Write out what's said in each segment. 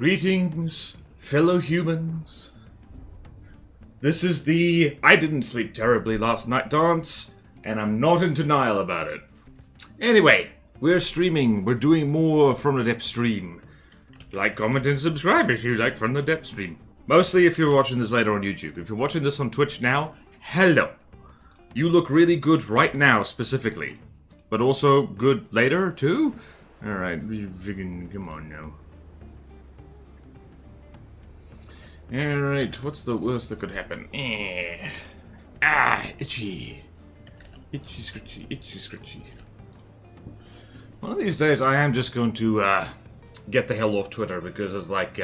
Greetings, fellow humans. This is the I didn't sleep terribly last night dance, and I'm not in denial about it. Anyway, we're streaming. We're doing more From the Depth stream. Like, comment, and subscribe if you like From the Depth stream. Mostly if you're watching this later on YouTube. If you're watching this on Twitch now, hello. You look really good right now, specifically. But also good later, too? Alright, come on now. Alright, what's the worst that could happen? Itchy. Itchy, scritchy, itchy, scritchy. One of these days I am just going to, get the hell off Twitter, because it's like,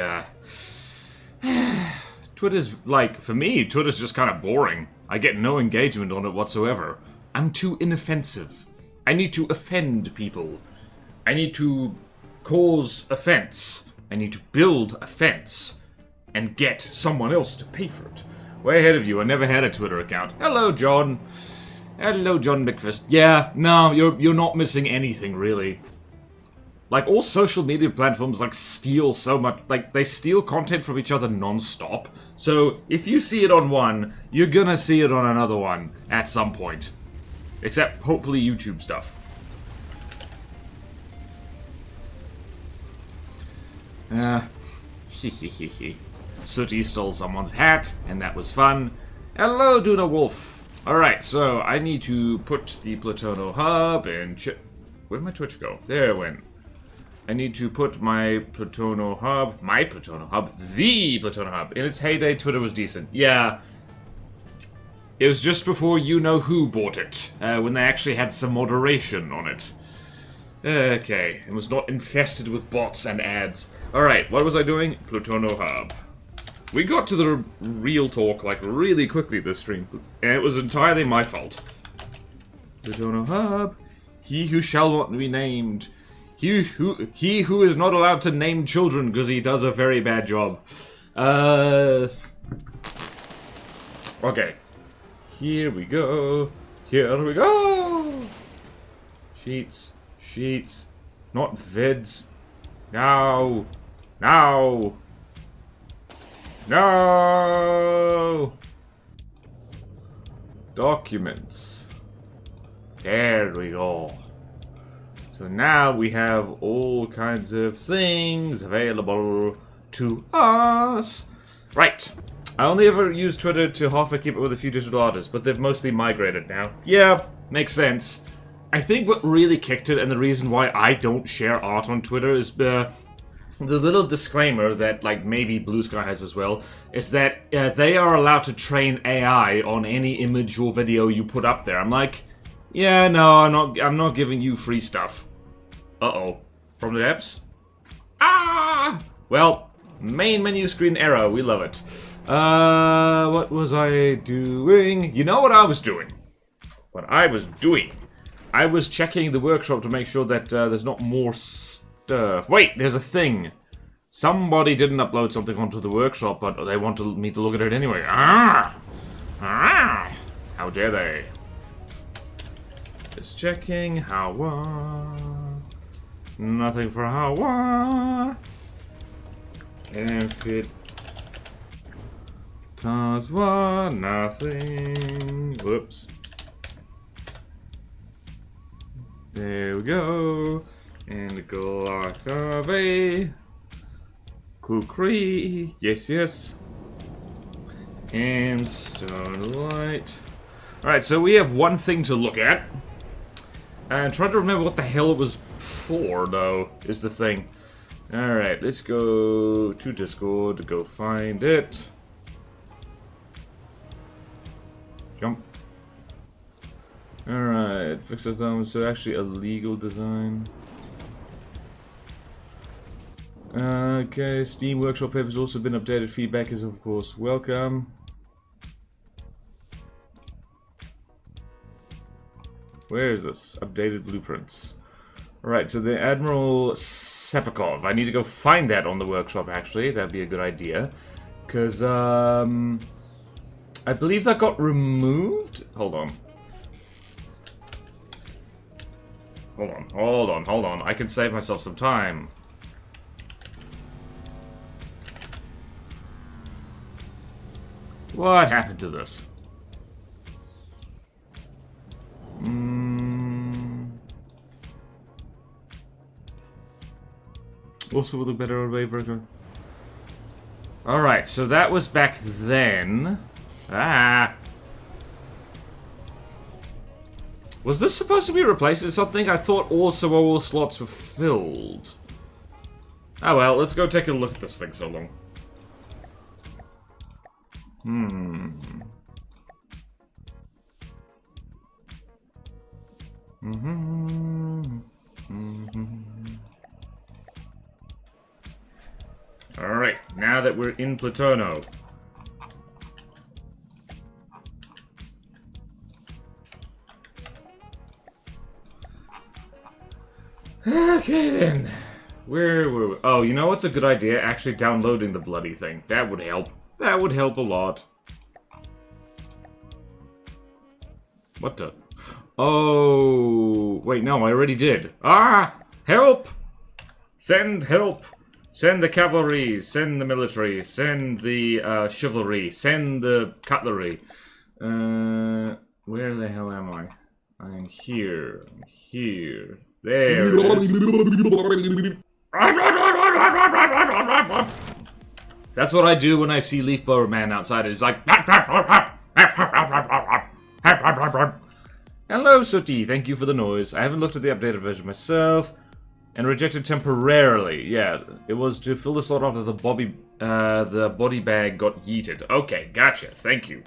Twitter's, like, for me, Twitter's just kind of boring. I get no engagement on it whatsoever. I'm too inoffensive. I need to offend people. I need to cause offense. I need to build offense. And get someone else to pay for it. Way ahead of you, I never had a Twitter account. Hello, John. Hello, John McFist. Yeah, no, you're not missing anything, really. Like, all social media platforms, like, steal so much, like, they steal content from each other non-stop. So, if you see it on one, you're gonna see it on another one at some point. Except, hopefully, YouTube stuff. Hehehehe. Sooty stole someone's hat, and that was fun. Hello, Duna Wolf. Alright, so I need to put the Platono hub and where'd my Twitch go? There it went. I need to put my Platono hub, the Platono hub. In its heyday, Twitter was decent. Yeah. It was just before you-know-who bought it, when they actually had some moderation on it. Okay, it was not infested with bots and ads. Alright, what was I doing? Platono hub. We got to the real talk, like, really quickly this stream, and it was entirely my fault. Platono hub. He who shall not be named. He who is not allowed to name children, because he does a very bad job. Okay. Here we go. Here we go! Sheets. Sheets. Not vids. No! No! No! Documents. There we go. So now we have all kinds of things available to us. Right. I only ever use Twitter to half keep it with a few digital artists, but they've mostly migrated now. Yeah, makes sense. I think what really kicked it, and the reason why I don't share art on Twitter, is the little disclaimer that, like, maybe Blue Sky has as well, is that they are allowed to train AI on any image or video you put up there. I'm like, yeah, no, I'm not giving you free stuff. Uh-oh. From the depths? Ah! Well, main menu screen error. We love it. What was I doing? You know what I was doing? What I was doing? I was checking the workshop to make sure that there's not more stuff. Wait, there's a thing. Somebody didn't upload something onto the workshop, but they wanted me to look at it anyway. Ah! Ah! How dare they? Just checking. How? Nothing for how? And fit. Tazwa. Nothing. Whoops. There we go. And Glockave. Kukri. Yes, yes. And Starlight. Alright, so we have one thing to look at. And trying to remember what the hell it was for, though, is the thing. Alright, let's go to Discord to go find it. Jump. Alright, fix this down. So actually a legal design. Okay, Steam Workshop paper has also been updated. Feedback is of course welcome. Where is this? Updated blueprints. Alright, so the Admiral Sepikov. I need to go find that on the workshop actually. That'd be a good idea. Because, I believe that got removed? Hold on. Hold on. I can save myself some time. What happened to this? Also will look better on wave breaker. Alright, so that was back then. Ah! Was this supposed to be replacing something? I thought also all slots were filled. Oh well, let's go take a look at this thing so long. Alright, now that we're in Platono. Okay then. Where were we? Oh, you know what's a good idea? Actually downloading the bloody thing. That would help. That would help a lot. What the? Oh, wait, no, I already did. Ah! Help! Send help! Send the cavalry, send the military, send the chivalry, send the cutlery. Where the hell am I? I'm here. I'm here. There it is. That's what I do when I see Leaf Blower Man outside. It's like... Hello, Sooty. Thank you for the noise. I haven't looked at the updated version myself. And rejected temporarily. Yeah, it was to fill the slot after the body bag got yeeted. Okay, gotcha. Thank you.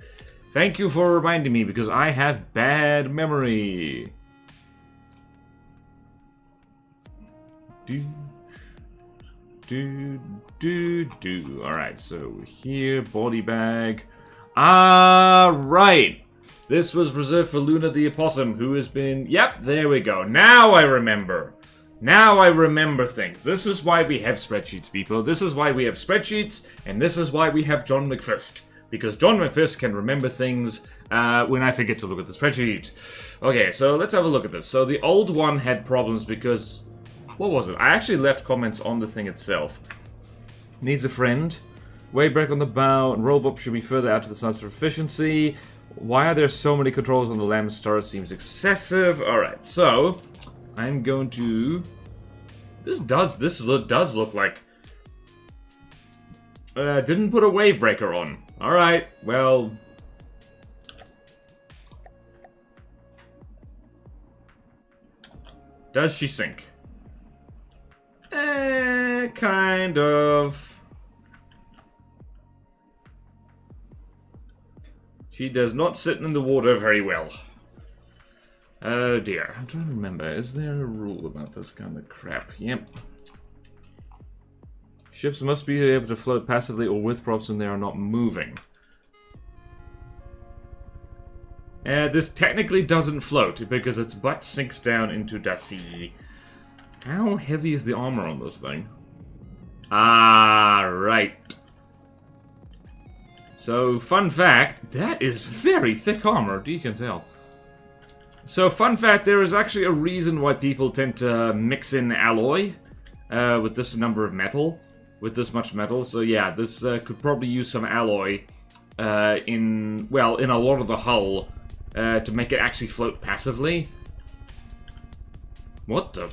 Thank you for reminding me, because I have bad memory. Alright, so here, body bag. Right. This was reserved for Luna the Opossum, who has been... Yep, there we go. Now I remember. Now I remember things. This is why we have spreadsheets, people. This is why we have spreadsheets, and this is why we have John McFist. Because John McFist can remember things when I forget to look at the spreadsheet. Okay, so let's have a look at this. So the old one had problems because... What was it? I actually left comments on the thing itself. Needs a friend. Wave break on the bow, and roll up should be further out to the side for efficiency. Why are there so many controls on the lamp star? It seems excessive. Alright, so... I'm going to... This does look like... didn't put a wave breaker on. Alright, well... Does she sink? Kind of. She does not sit in the water very well. Oh dear. I'm trying to remember. Is there a rule about this kind of crap? Yep. Ships must be able to float passively or with props when they are not moving. This technically doesn't float because its butt sinks down into the sea. How heavy is the armor on this thing? Ah, right. So, fun fact, that is very thick armor, you can tell. So, fun fact, there is actually a reason why people tend to mix in alloy with this number of metal, with this much metal. So yeah, this could probably use some alloy in a lot of the hull to make it actually float passively. What the?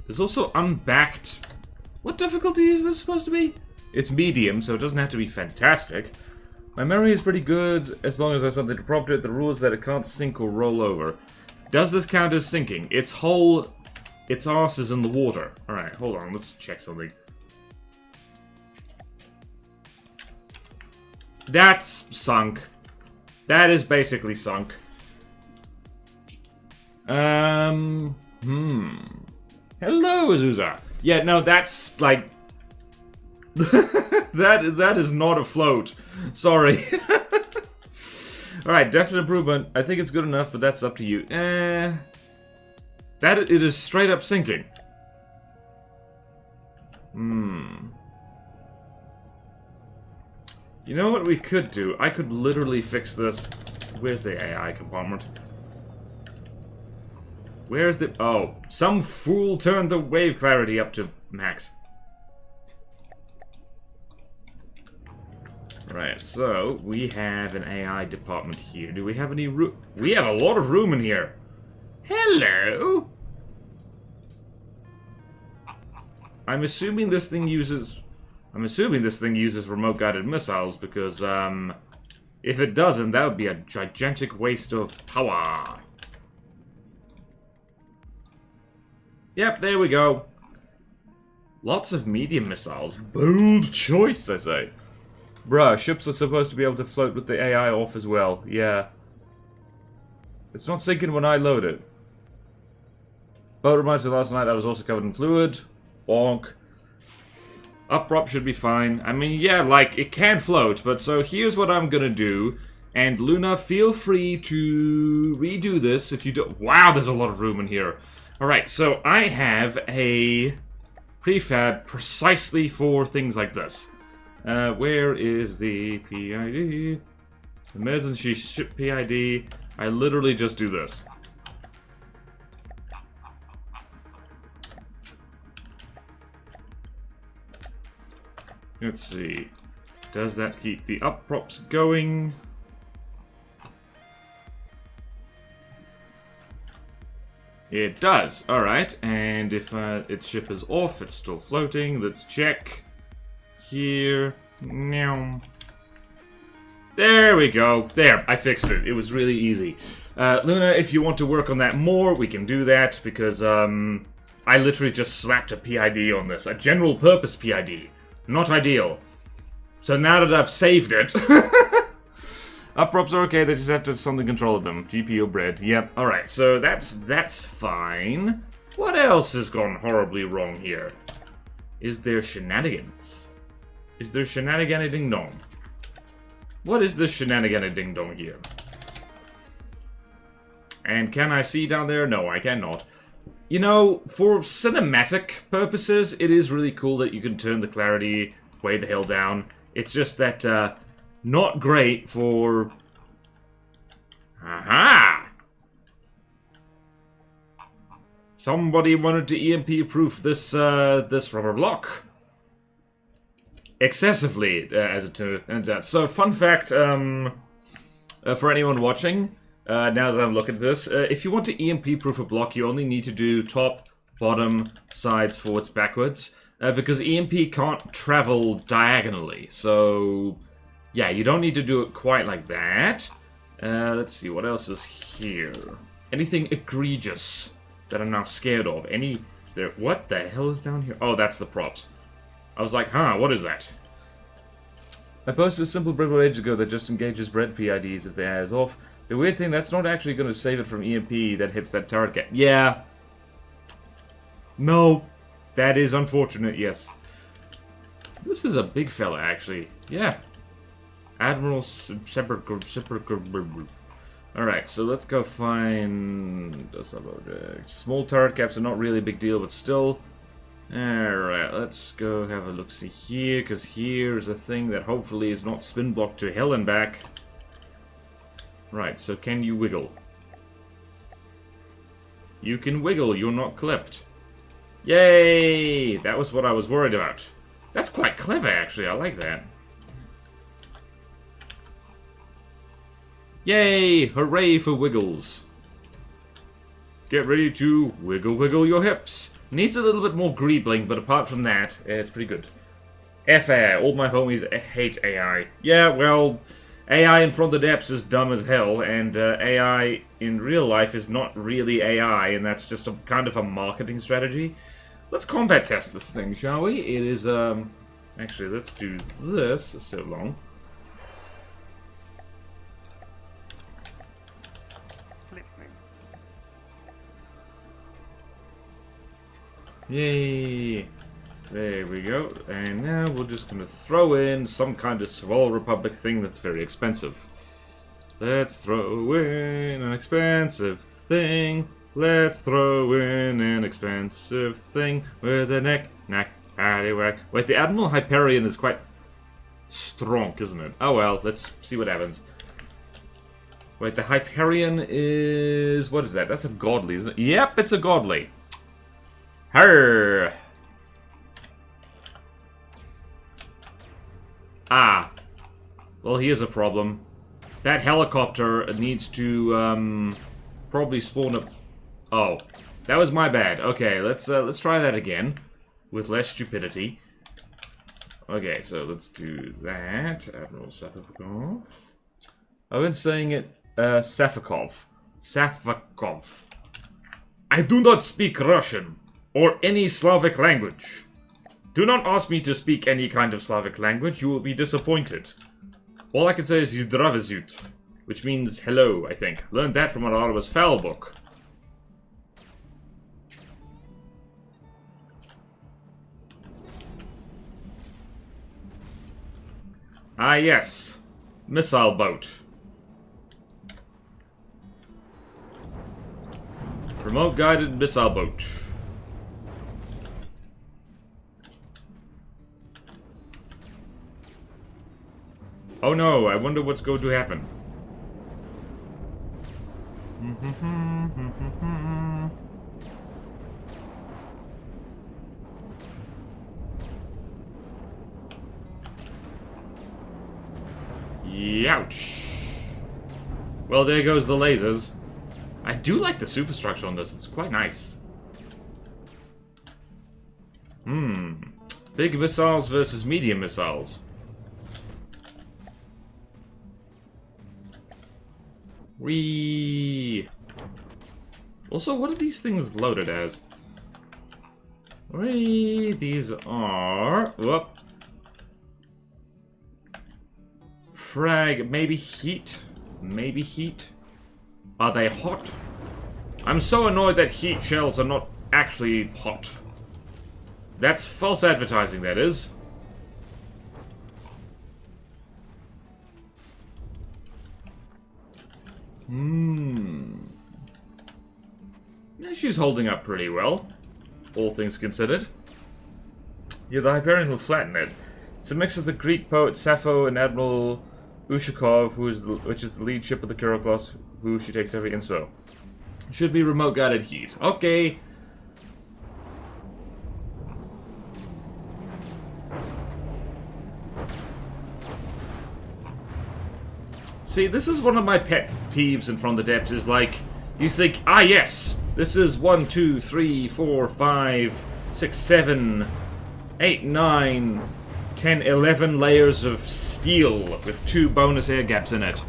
There's also unbacked... What difficulty is this supposed to be? It's medium, so it doesn't have to be fantastic. My memory is pretty good, as long as I have something to prompt it. The rule is that it can't sink or roll over. Does this count as sinking? Its arse is in the water. Alright, hold on, let's check something. That's sunk. That is basically sunk. Hello, Azusa. Yeah, no, that's, like... that is not a float. Sorry. Alright, definite improvement. I think it's good enough, but that's up to you. It is straight up sinking. You know what we could do? I could literally fix this. Where's the AI compartment? Where's the... Oh, some fool turned the wave clarity up to max. Right, so we have an AI department here. Do we have any room? We have a lot of room in here. Hello? I'm assuming this thing uses remote-guided missiles because, if it doesn't, that would be a gigantic waste of power. Yep, there we go. Lots of medium missiles. Bold choice, I say. Bruh, ships are supposed to be able to float with the AI off as well. Yeah. It's not sinking when I load it. Boat reminds me last night I was also covered in fluid. Bonk. Uprop should be fine. I mean, yeah, like, it can float, but so here's what I'm gonna do. And Luna, feel free to redo this if you don't. Wow, there's a lot of room in here. Alright, so I have a prefab precisely for things like this. Where is the PID? Emergency ship PID. I literally just do this. Let's see. Does that keep the up props going? It does. Alright, and if its ship is off, it's still floating. Let's check. Here. There we go. There, I fixed it. It was really easy. Luna, if you want to work on that more, we can do that, because I literally just slapped a PID on this. A general purpose PID. Not ideal. So now that I've saved it... Uprops are okay, they just have to something control them. GPU bread. Yep. Alright, so that's fine. What else has gone horribly wrong here? Is there shenanigans? Is there shenanigan ding dong? What is this shenanigan ding dong here? And can I see down there? No, I cannot. You know, for cinematic purposes, it is really cool that you can turn the clarity way the hell down. It's just that, not great for... Aha! Somebody wanted to EMP-proof this, this rubber block. Excessively, as it turns out. So, fun fact, for anyone watching, now that I'm looking at this, if you want to EMP-proof a block, you only need to do top, bottom, sides, forwards, backwards, because EMP can't travel diagonally. So, yeah, you don't need to do it quite like that. Let's see, what else is here? Anything egregious that I'm now scared of? Is there... What the hell is down here? Oh, that's the props. I was like, huh, what is that? I posted a simple brick ages ago that just engages bread PIDs if the AI is off. The weird thing, that's not actually going to save it from EMP that hits that turret gap. Yeah. No. That is unfortunate, yes. This is a big fella, actually. Yeah. Admiral Alright, so let's go find... Small turret caps are not really a big deal, but still... Alright, let's go have a look-see here, because here's a thing that hopefully is not spin-blocked to hell and back. Right, so can you wiggle? You can wiggle, you're not clipped. Yay! That was what I was worried about. That's quite clever, actually, I like that. Yay! Hooray for wiggles. Get ready to wiggle wiggle your hips. Needs a little bit more greebling, but apart from that, it's pretty good. FAI, all my homies hate AI. Yeah, well, AI in From the Depths is dumb as hell, and AI in real life is not really AI, and that's just a kind of a marketing strategy. Let's combat test this thing, shall we? It is, actually, let's do this. It's so long. Yay! There we go. And now we're just gonna throw in some kind of Swell Republic thing that's very expensive. Let's throw in an expensive thing. Let's throw in an expensive thing with a knack, paddywhack. Wait, the Admiral Hyperion is quite strong, isn't it? Oh well, let's see what happens. Wait, the Hyperion is... What is that? That's a godly, isn't it? Yep, it's a godly. Her. Ah. Well, here's a problem. That helicopter needs to, probably spawn up... Oh, that was my bad. Okay, let's try that again. With less stupidity. Okay, so let's do that. Admiral Safakov. I've been saying it, Safakov. Safakov. I do not speak Russian, or any Slavic language. Do not ask me to speak any kind of Slavic language, you will be disappointed. All I can say is Zdravizut, which means hello, I think. Learned that from Arawa's foul book. Ah, yes. Missile boat. Remote-guided missile boat. Oh no, I wonder what's going to happen. Youch. Well, there goes the lasers. I do like the superstructure on this. It's quite nice. Big missiles versus medium missiles. Whee! Also, what are these things loaded as? Whee! These are... Whoop. Frag. Maybe heat? Maybe heat? Are they hot? I'm so annoyed that heat shells are not actually hot. That's false advertising, that is. Yeah, she's holding up pretty well, all things considered. Yeah, the Hyperion will flatten it. It's a mix of the Greek poet Sappho and Admiral Ushakov, which is the lead ship of the Kiro class, who she takes every inspo. Should be remote guided heat. Okay. See, this is one of my pet peeves in From the Depths, is like, you think, ah yes, this is 1, 2, 3, 4, 5, 6, 7, 8, 9, 10, 11 layers of steel with 2 bonus air gaps in it.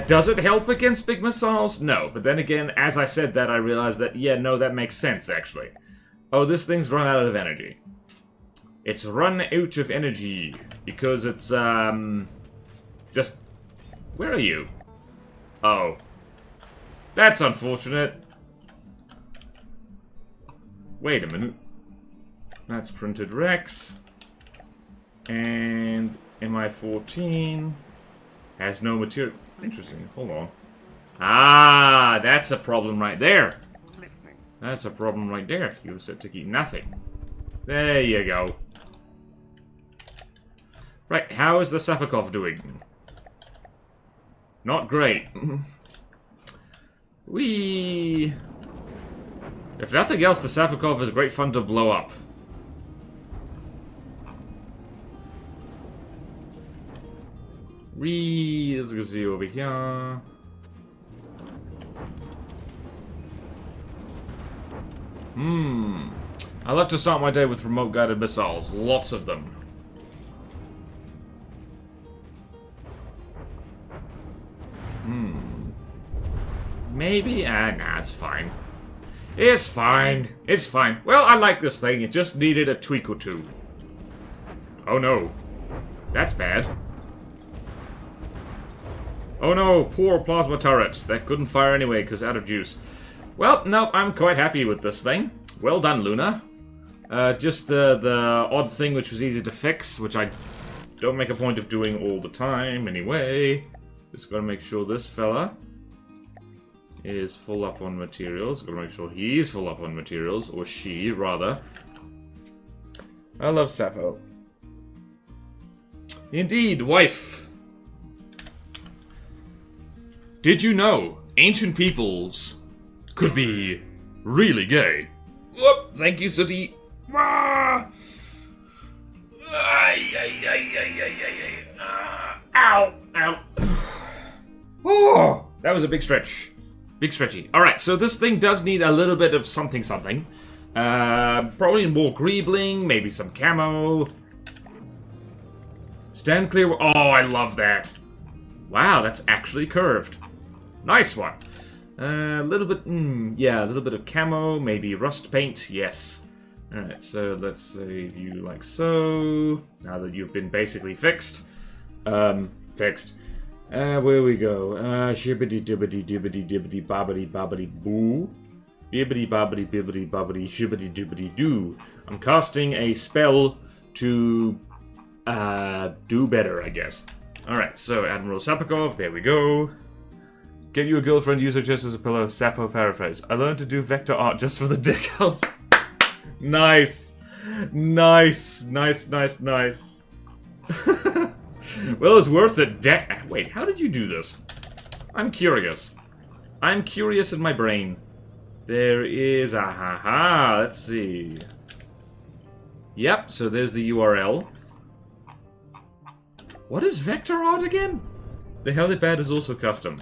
Does it help against big missiles? No, but then again, as I said that, I realized that, yeah, no, that makes sense, actually. Oh, this thing's run out of energy. It's run out of energy, because it's, just... Where are you? Oh. That's unfortunate. Wait a minute. That's printed Rex. And MI-14 has no material. Interesting. Hold on. Ah, that's a problem right there. That's a problem right there. You were set to keep nothing. There you go. Right, how is the Sapakov doing? Not great. Whee! If nothing else, the Sapakov is great fun to blow up. Whee! Let's go see over here. I love to start my day with remote guided missiles. Lots of them. Maybe? Nah, it's fine. It's fine. It's fine. Well, I like this thing. It just needed a tweak or two. Oh no. That's bad. Oh no, poor plasma turret. That couldn't fire anyway because out of juice. Well, no, I'm quite happy with this thing. Well done, Luna. Just the odd thing which was easy to fix, which I don't make a point of doing all the time anyway. Just gotta make sure this fella is full up on materials. Gotta make sure he's full up on materials, or she, rather. I love Sappho. Indeed, wife. Did you know ancient peoples could be really gay? Whoop! Thank you, Sati. Ah! Ow! Ow! was a big stretch. Big stretchy. Alright, so this thing does need a little bit of something. Probably more greebling, maybe some camo. Stand clear. Oh, I love that. Wow, that's actually curved. Nice one. A little bit, yeah, a little bit of camo, maybe rust paint, yes. Alright, so let's save you like so. Now that you've been basically fixed. Fixed. Where we go? Shibbity dibbity dibbity dibbity bobbity bobbity boo. Bibbity bobbity bibbity bobbity shibbity dibbity doo. I'm casting a spell to do better, I guess. Alright, so Admiral Sapakov, there we go. Get you a girlfriend, use her just as a pillow, Sapo paraphrase. I learned to do vector art just for the decals. Nice. Nice. Nice, nice, nice. Well, it's worth it. Wait, how did you do this? I'm curious. I'm curious in my brain. There is a ha-ha. Let's see. Yep, so there's the URL. What is vector art again? The helipad is also custom.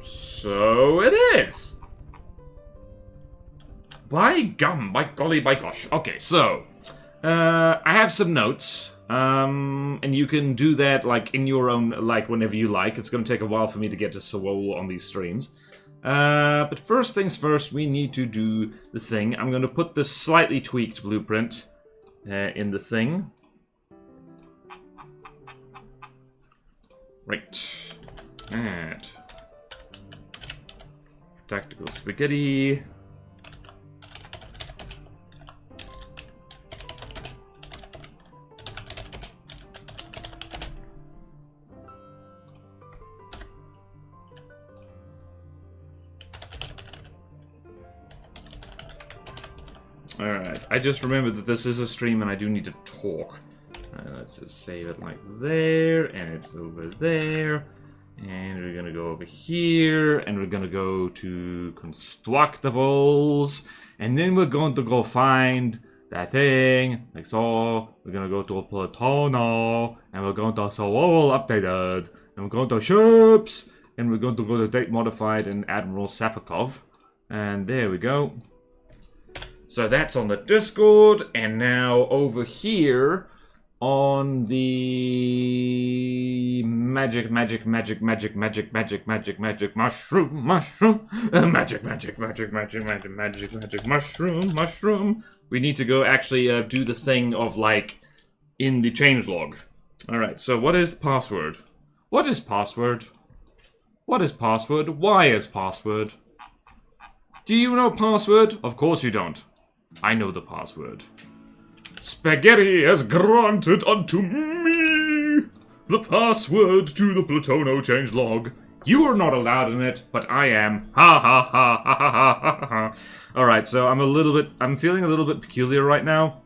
So it is. By gum, by golly, by gosh. Okay, so I have some notes, and you can do that like in your own, like whenever you like. It's going to take a while for me to get to Sewol on these streams. But first things first, we need to do the thing. I'm going to put this slightly tweaked blueprint in the thing. Right. And tactical spaghetti. Alright, I just remembered that this is a stream and I do need to talk. Let's just save it like there, and it's over there. And we're gonna go over here, and we're gonna go to constructables, and then we're going to go find that thing, like so. We're gonna go to Platono, and we're going to Sewol updated, and we're going to ships, and we're going to go to date modified and Admiral Sapakov. And there we go. So that's on the Discord, and now over here on the magic mushroom, mushroom. We need to go actually do the thing of like in the changelog. All right. So what is password? What is password? What is password? Why is password? Do you know password? Of course you don't. I know the password. Spaghetti has granted unto me the password to the Plutono changelog. You are not allowed in it, but I am. Ha ha ha ha ha ha ha ha. Alright, so I'm feeling a little bit peculiar right now.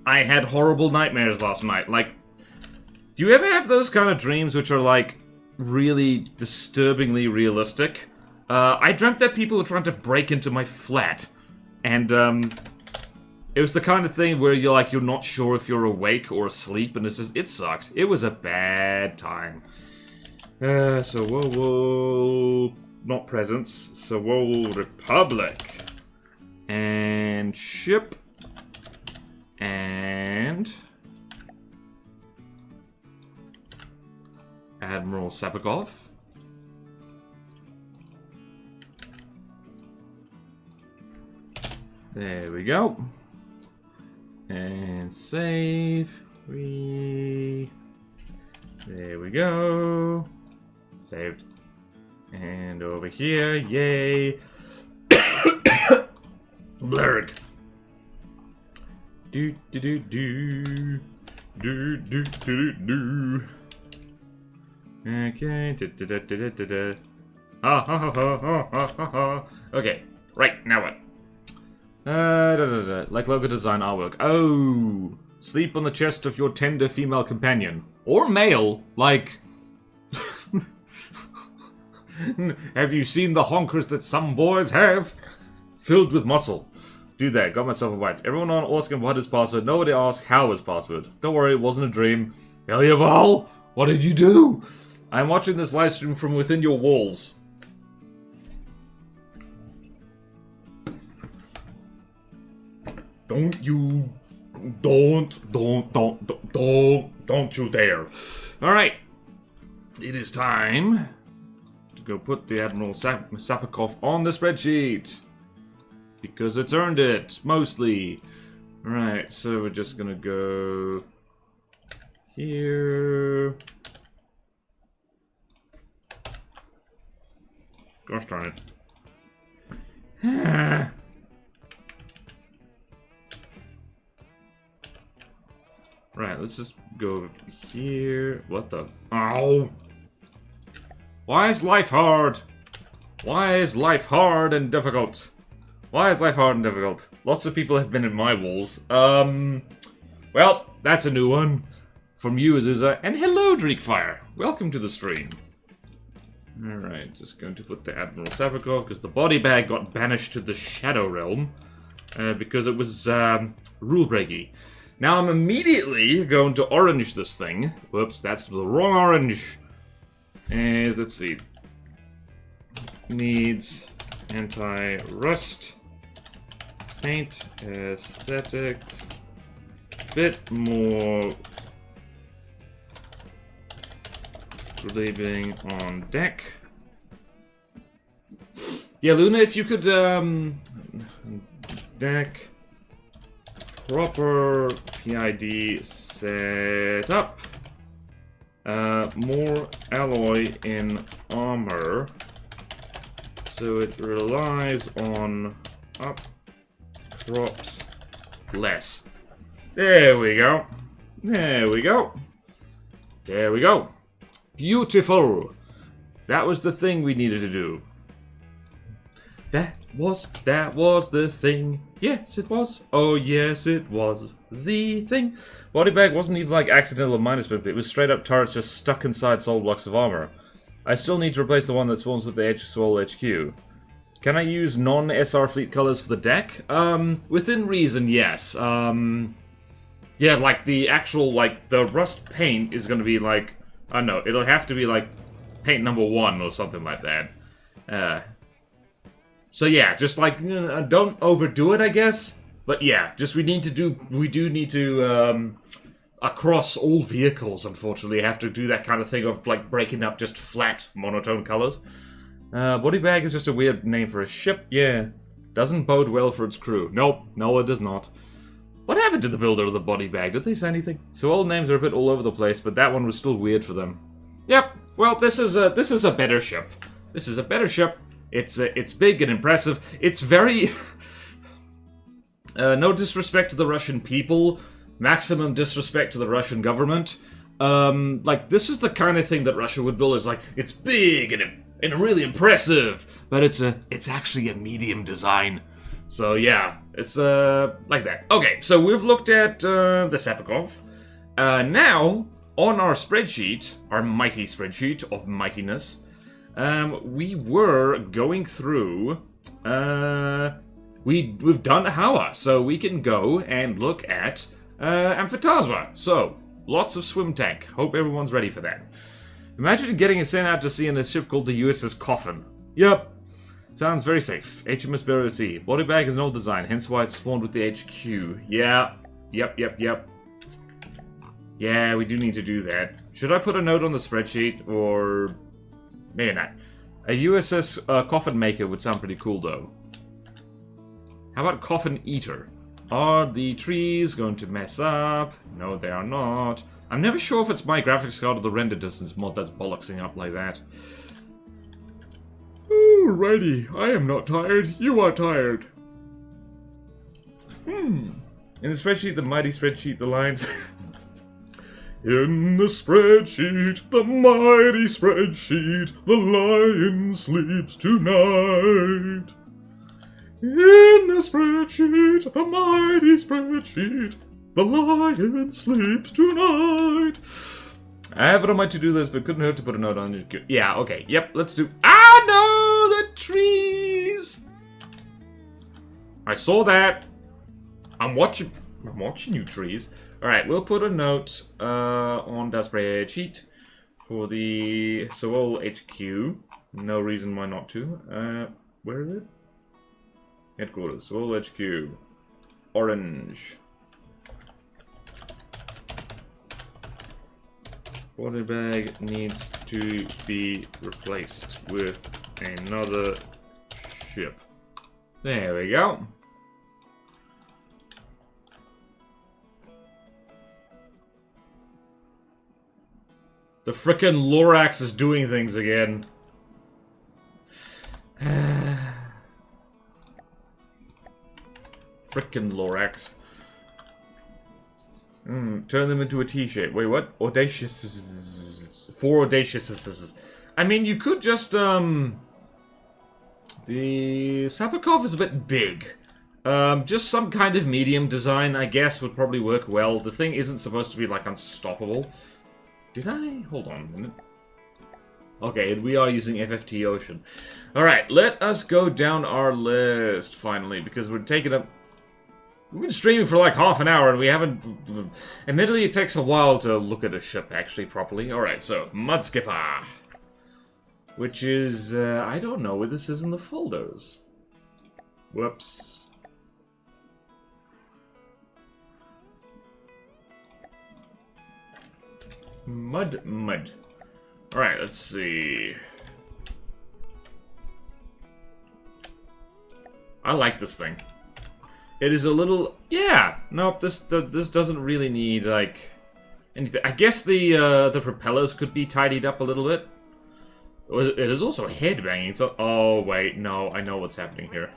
I had horrible nightmares last night. Like, do you ever have those kind of dreams which are like really disturbingly realistic? I dreamt that people were trying to break into my flat. And, it was the kind of thing where you're not sure if you're awake or asleep, and it sucked. It was a bad time. So whoa, not presents. So whoa, Republic. And ship. And Admiral Sapakov. There we go. And save. There we go. Saved. And over here, yay. Blurg. Do do do do. Do do do do. Okay. Da da da da da da. Ha ha ha ha ha ha ha. Okay. Right, now what? Like logo design artwork. Oh, sleep on the chest of your tender female companion. Or male, like... Have you seen the honkers that some boys have? Filled with muscle. Do that, got myself a wife. Everyone on asking what is password. Nobody asked how is password. Don't worry, it wasn't a dream. Beliaval, what did you do? I'm watching this live stream from within your walls. Don't you you dare. Alright. It is time to go put the Admiral Sapikov on the spreadsheet. Because it's earned it, mostly. Alright, so we're just gonna go here. Gosh darn it. Right, let's just go here. What the? Ow! Why is life hard? Why is life hard and difficult? Why is life hard and difficult? Lots of people have been in my walls. Well, that's a new one. From you, Azusa. And hello, Dreekfire. Welcome to the stream. Alright, just going to put the Admiral Sapikov, because the body bag got banished to the Shadow Realm. Because it was, rule-breaky. Now I'm immediately going to orange this thing. Whoops, that's the wrong orange. And let's see. Needs anti-rust. Paint aesthetics. Bit more labeling on deck. Yeah, Luna, if you could, deck. Proper PID set up. More alloy in armor. So it relies on up props less. There we go. There we go. There we go. Beautiful. That was the thing we needed to do. That was the thing. Yes, it was. Oh, yes, it was the thing. Body bag wasn't even like accidental or minus, but it was straight up turrets just stuck inside solid blocks of armor. I still need to replace the one that spawns with the Swole HQ. Can I use non-SR fleet colors for the deck? Within reason, yes. Yeah, like the actual, like, the rust paint is gonna be like, I don't know, it'll have to be like paint number 1 or something like that. So yeah, just like, don't overdo it, I guess. But yeah, just we do need to, across all vehicles, unfortunately, have to do that kind of thing of, like, breaking up just flat, monotone colors. Body bag is just a weird name for a ship, yeah. Doesn't bode well for its crew. Nope, no it does not. What happened to the builder of the body bag? Did they say anything? So all names are a bit all over the place, but that one was still weird for them. Yep, well, this is a better ship. This is a better ship. It's big and impressive. It's very... no disrespect to the Russian people. Maximum disrespect to the Russian government. Like, this is the kind of thing that Russia would build. Is like, it's big and really impressive. But it's actually a medium design. So, yeah. It's, like that. Okay, so we've looked at, the Sapikov. Now, on our spreadsheet, our mighty spreadsheet of mightiness... we were going through, we've done Hawa, so we can go and look at, Amphitasma. So, lots of swim tank. Hope everyone's ready for that. Imagine getting sent out to sea in a ship called the USS Coffin. Yep. Sounds very safe. HMS Buried at Sea. Body bag is an old design, hence why it's spawned with the HQ. Yeah. Yep. Yeah, we do need to do that. Should I put a note on the spreadsheet, or... maybe not. A USS Coffin Maker would sound pretty cool, though. How about Coffin Eater? Are the trees going to mess up? No, they are not. I'm never sure if it's my graphics card or the render distance mod that's bollocksing up like that. Alrighty, I am not tired. You are tired. In the spreadsheet, the mighty spreadsheet, the lines... In the spreadsheet, the mighty spreadsheet, the lion sleeps tonight. In the spreadsheet, the mighty spreadsheet, the lion sleeps tonight. I have it on my to-do list, but couldn't hurt to put a note on it. Yeah, okay, yep, let's do... Ah, no, the trees! I saw that. I'm watching you, trees. Alright, we'll put a note on the spreadsheet For the Seoul HQ. No reason why not to. Where is it? Headquarters, Seoul HQ. Orange. Body bag needs to be replaced with another ship. There we go. The frickin' Lorax is doing things again. Frickin' Lorax. Turn them into a T-shape. Wait, what? Audacious. 4 audacious. I mean, you could just, The Sapakov is a bit big. Just some kind of medium design, I guess, would probably work well. The thing isn't supposed to be, like, unstoppable. Did I? Hold on a minute. Okay, we are using FFT Ocean. Alright, let us go down our list, finally, because we're taking up... We've been streaming for like half an hour, and we haven't... Admittedly, it takes a while to look at a ship, actually, properly. Alright, so, Mudskipper. Which is... I don't know where this is in the folders. Whoops. Mud. Alright, let's see. I like this thing. It is a little... Yeah! Nope, this doesn't really need, like... anything. I guess the propellers could be tidied up a little bit. It is also headbanging, so... Oh, wait, no, I know what's happening here.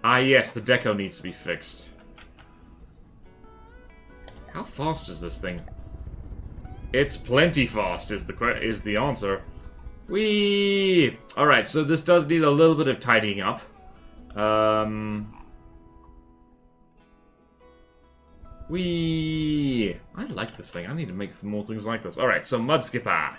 Ah, yes, the deco needs to be fixed. How fast is this thing? It's plenty fast, is the answer. Whee! Alright, so this does need a little bit of tidying up. Whee! I like this thing. I need to make some more things like this. Alright, so Mudskipper.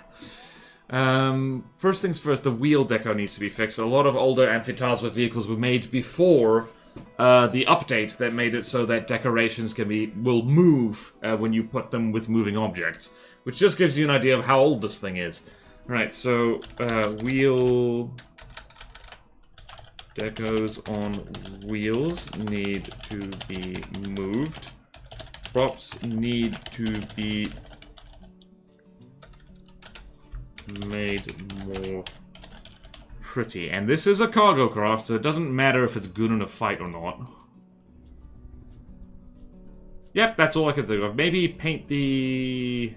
First things first, the wheel deco needs to be fixed. A lot of older Amphitasma vehicles were made before the update that made it so that decorations will move when you put them with moving objects. Which just gives you an idea of how old this thing is. Right, so wheel decos on wheels need to be moved. Props need to be made more pretty. And this is a cargo craft, so it doesn't matter if it's good in a fight or not. Yep, that's all I could think of. Maybe paint the...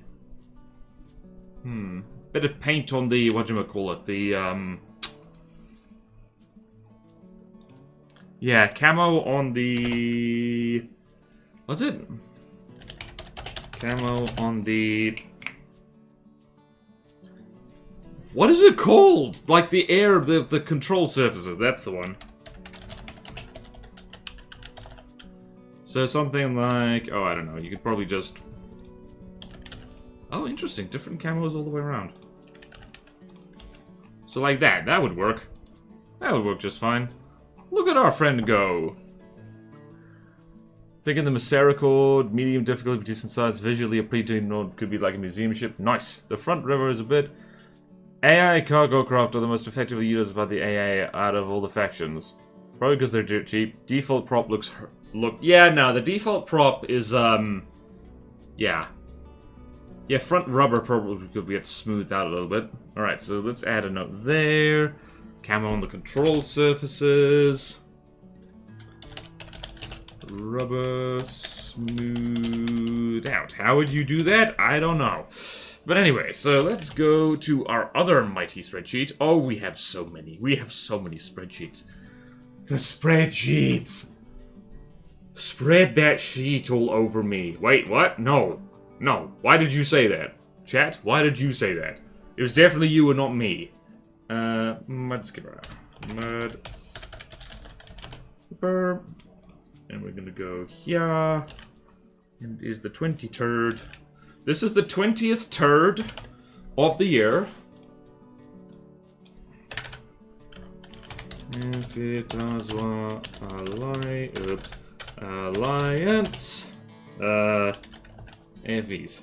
bit of paint on the, whatchamacallit, the, yeah, camo on the... What's it? Camo on the... What is it called? Like the air, the control surfaces, that's the one. So something like, oh, I don't know, you could probably just... Oh, interesting, different camos all the way around. So like that would work. That would work just fine. Look at our friend go. Thinking the Misericord, medium difficulty, decent size, visually a pre-tuned could be like a museum ship. Nice. The front river is a bit... AI cargo craft are the most effectively used by the AA out of all the factions. Probably because they're dirt cheap. Default prop looks... Yeah, no, the default prop is, yeah. Yeah, front rubber probably could get smoothed out a little bit. Alright, so let's add a note there. Camo on the control surfaces. Rubber smooth out. How would you do that? I don't know. But anyway, so let's go to our other mighty spreadsheet. Oh, we have so many. We have so many spreadsheets. The spreadsheets! Spread that sheet all over me. Wait, what? No. No. Why did you say that? Chat, why did you say that? It was definitely you and not me. Mudskipper. Mudskipper. And we're gonna go here. And is the 23rd. This is the 20th turd of the year. Alliance. AFVs.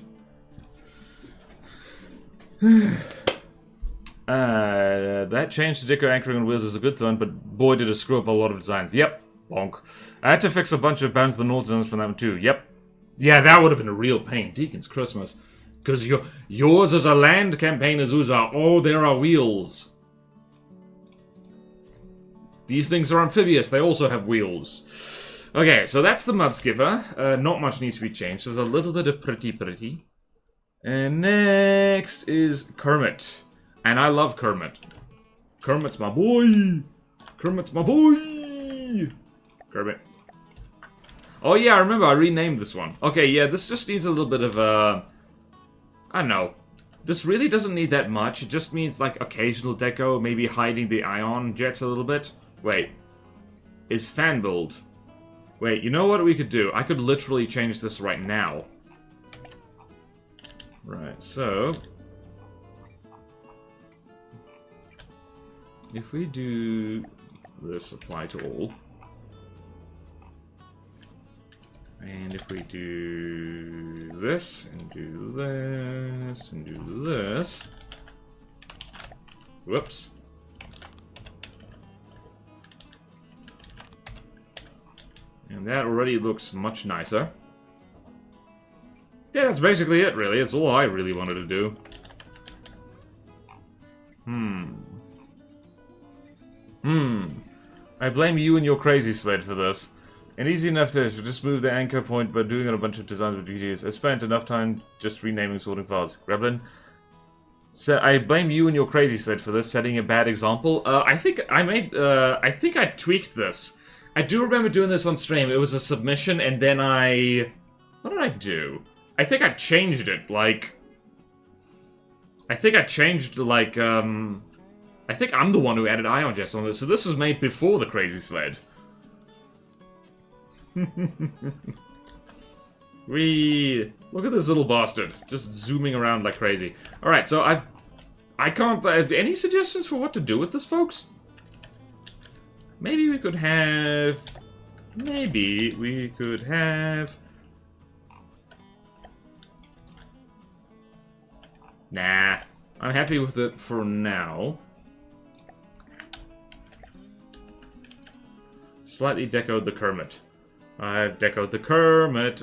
That change to Dicker anchoring on wheels is a good one, but boy did it screw up a lot of designs. Yep, bonk. I had to fix a bunch of Bounce the North zones from that one too. Yep. Yeah, that would have been a real pain. Deacon's Christmas. Because yours is a land campaign, Azusa. Oh, there are wheels. These things are amphibious. They also have wheels. Okay, so that's the Mud Skipper. Not much needs to be changed. There's a little bit of pretty. And next is Kermit. And I love Kermit. Kermit's my boy. Kermit's my boy. Kermit. Oh yeah, I remember I renamed this one. Okay, yeah, this just needs a little bit of I don't know. This really doesn't need that much. It just means like occasional deco, maybe hiding the ion jets a little bit. Wait. Is fan build. Wait, you know what we could do? I could literally change this right now. Right, so if we do this apply to all. And if we do this, and do this, and do this... Whoops. And that already looks much nicer. Yeah, that's basically it, really. That's all I really wanted to do. I blame you and your crazy sled for this. And easy enough to just move the anchor point by doing a bunch of designs with GGs. I spent enough time just renaming sorting files. Gremlin. So I blame you and your crazy sled for this, setting a bad example. I think I tweaked this. I do remember doing this on stream. It was a submission, and then what did I do? I think I changed it, like... I think I'm the one who added ion jets on this, so this was made before the crazy sled. Look at this little bastard, just zooming around like crazy. Alright, so I can't... any suggestions for what to do with this, folks? Maybe we could have... Nah, I'm happy with it for now. Slightly decoed the Kermit. I've decoed the Kermit.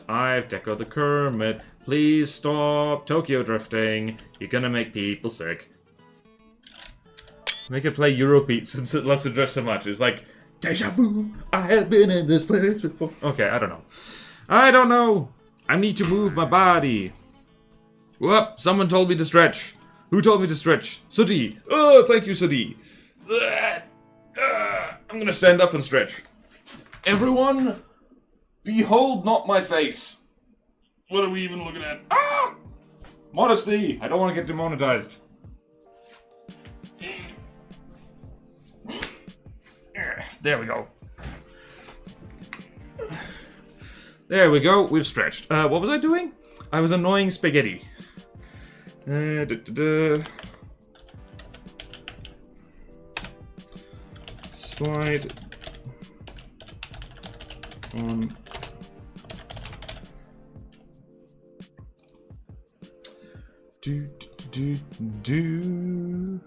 Please stop Tokyo drifting. You're gonna make people sick. Make it play Eurobeat since it loves to drift so much. It's like, deja vu, I have been in this place before. Okay, I don't know. I need to move my body. Whoop, someone told me to stretch. Who told me to stretch? Sudi. Oh, thank you, Sudi. I'm gonna stand up and stretch. Everyone, behold not my face. What are we even looking at? Ah! Modesty! I don't want to get demonetized. There we go. There we go, we've stretched. What was I doing? I was annoying spaghetti. Slide on.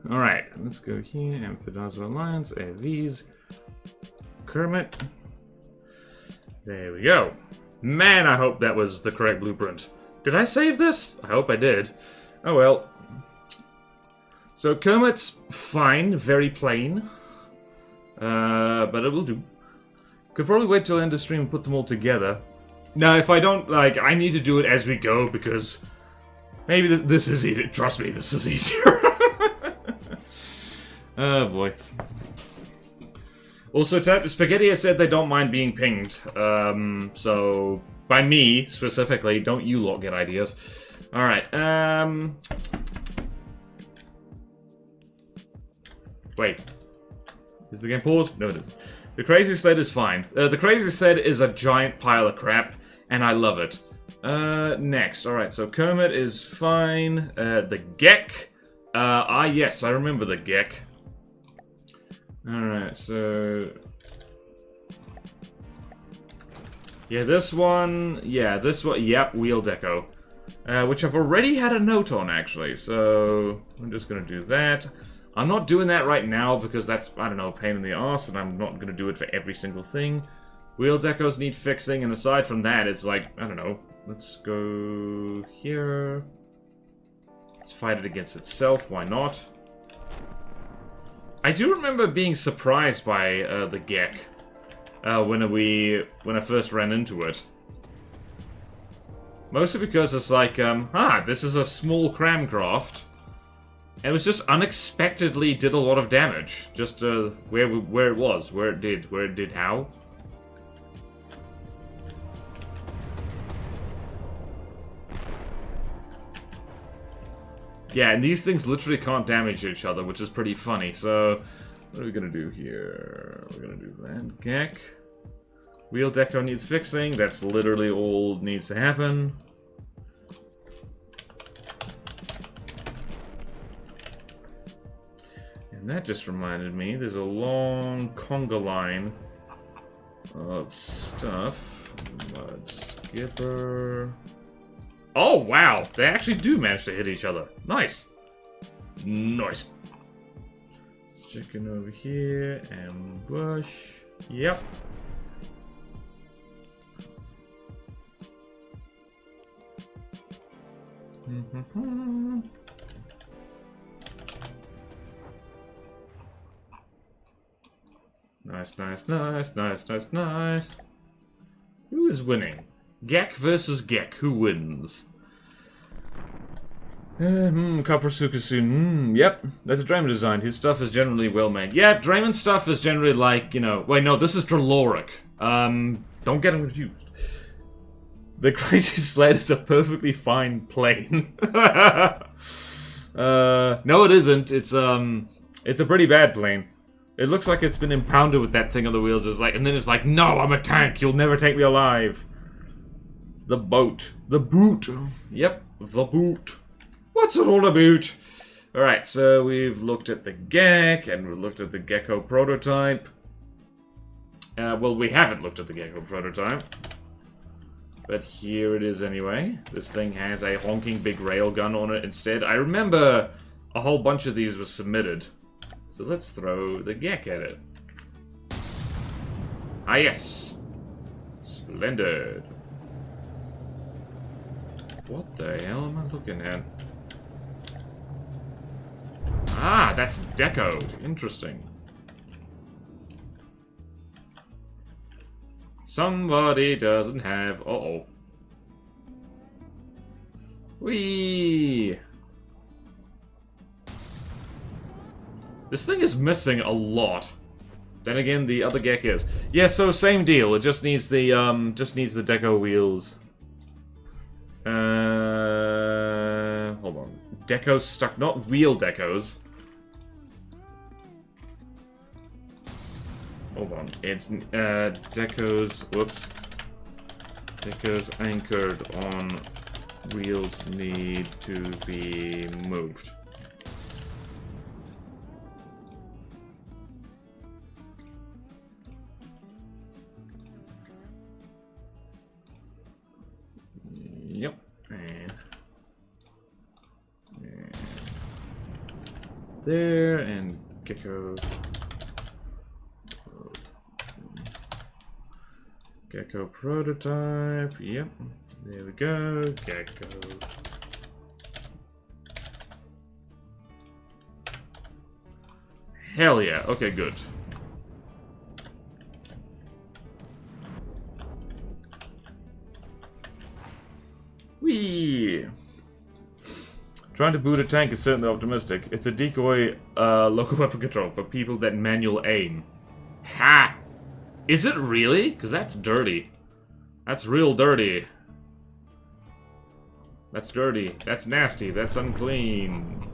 Alright, let's go here. Amphidazzle Alliance, AVs. Kermit. There we go. Man, I hope that was the correct blueprint. Did I save this? I hope I did. Oh well. So Kermit's fine, very plain. But it will do. Could probably wait till end of stream and put them all together. Now, if I don't, like, I need to do it as we go because maybe this is easy. Trust me, this is easier. Oh boy. Also, Spaghetti has said they don't mind being pinged. So by me specifically, don't you lot get ideas? All right. Wait. Is the game paused? No, it isn't. The Crazy Sled is fine. The Crazy Sled is a giant pile of crap, and I love it. Next. Alright, so Kermit is fine. The Gek. Yes, I remember the Gek. Alright, so... Yeah, this one... Yep, wheel deco. which I've already had a note on, actually, so I'm just gonna do that. I'm not doing that right now because that's, I don't know, a pain in the arse, and I'm not gonna do it for every single thing. Wheel decos need fixing, and aside from that, it's like, I don't know, let's go here. Let's fight it against itself, why not? I do remember being surprised by the Gek when I first ran into it. Mostly because it's like, this is a small cramcraft. And it was just unexpectedly did a lot of damage. Just where it was, where it did how. Yeah, and these things literally can't damage each other, which is pretty funny. So, what are we gonna do here? We're gonna do that. Gek. Wheel deco needs fixing. That's literally all needs to happen. And that just reminded me, there's a long conga line of stuff. Mud skipper. Oh, wow! They actually do manage to hit each other. Nice. Nice. Chicken over here. Ambush. Yep. Nice, nice, nice, nice, nice, nice. Who is winning? Gek versus Gek. Who wins? Kaprasukasun. Yep, that's a Draymond design. His stuff is generally well made. Yeah, Draymond stuff is generally like, you know... Wait, no, this is Draloric. Don't get him confused. The Crazy Sled is a perfectly fine plane. No, it isn't. It's a pretty bad plane. It looks like it's been impounded with that thing on the wheels. It's like, and then it's like, no, I'm a tank. You'll never take me alive. The boat. The boot. Yep, the boot. What's it all about? Alright, so we've looked at the Gek, and we've looked at the Gecko prototype. Well, we haven't looked at the Gecko prototype. But here it is anyway. This thing has a honking big railgun on it instead. I remember a whole bunch of these were submitted. So let's throw the Gek at it. Ah, yes. Splendid. What the hell am I looking at? Ah, that's decoed. Interesting. Somebody doesn't have... Uh-oh. Whee! This thing is missing a lot. Then again, the other Gek is. Yeah, so same deal. It just needs the deco wheels. Hold on. Decos stuck, not wheel decos. Hold on. It's decos. Whoops. Decos anchored on wheels need to be moved. Yep. And there, and Gecko. Gecko prototype. Yep. There we go. Gecko. Hell yeah. Okay, good. Whee! Trying to boot a tank is certainly optimistic. It's a decoy local weapon control for people that manual aim. Ha! Is it really? Because that's dirty. That's real dirty. That's dirty. That's nasty. That's unclean.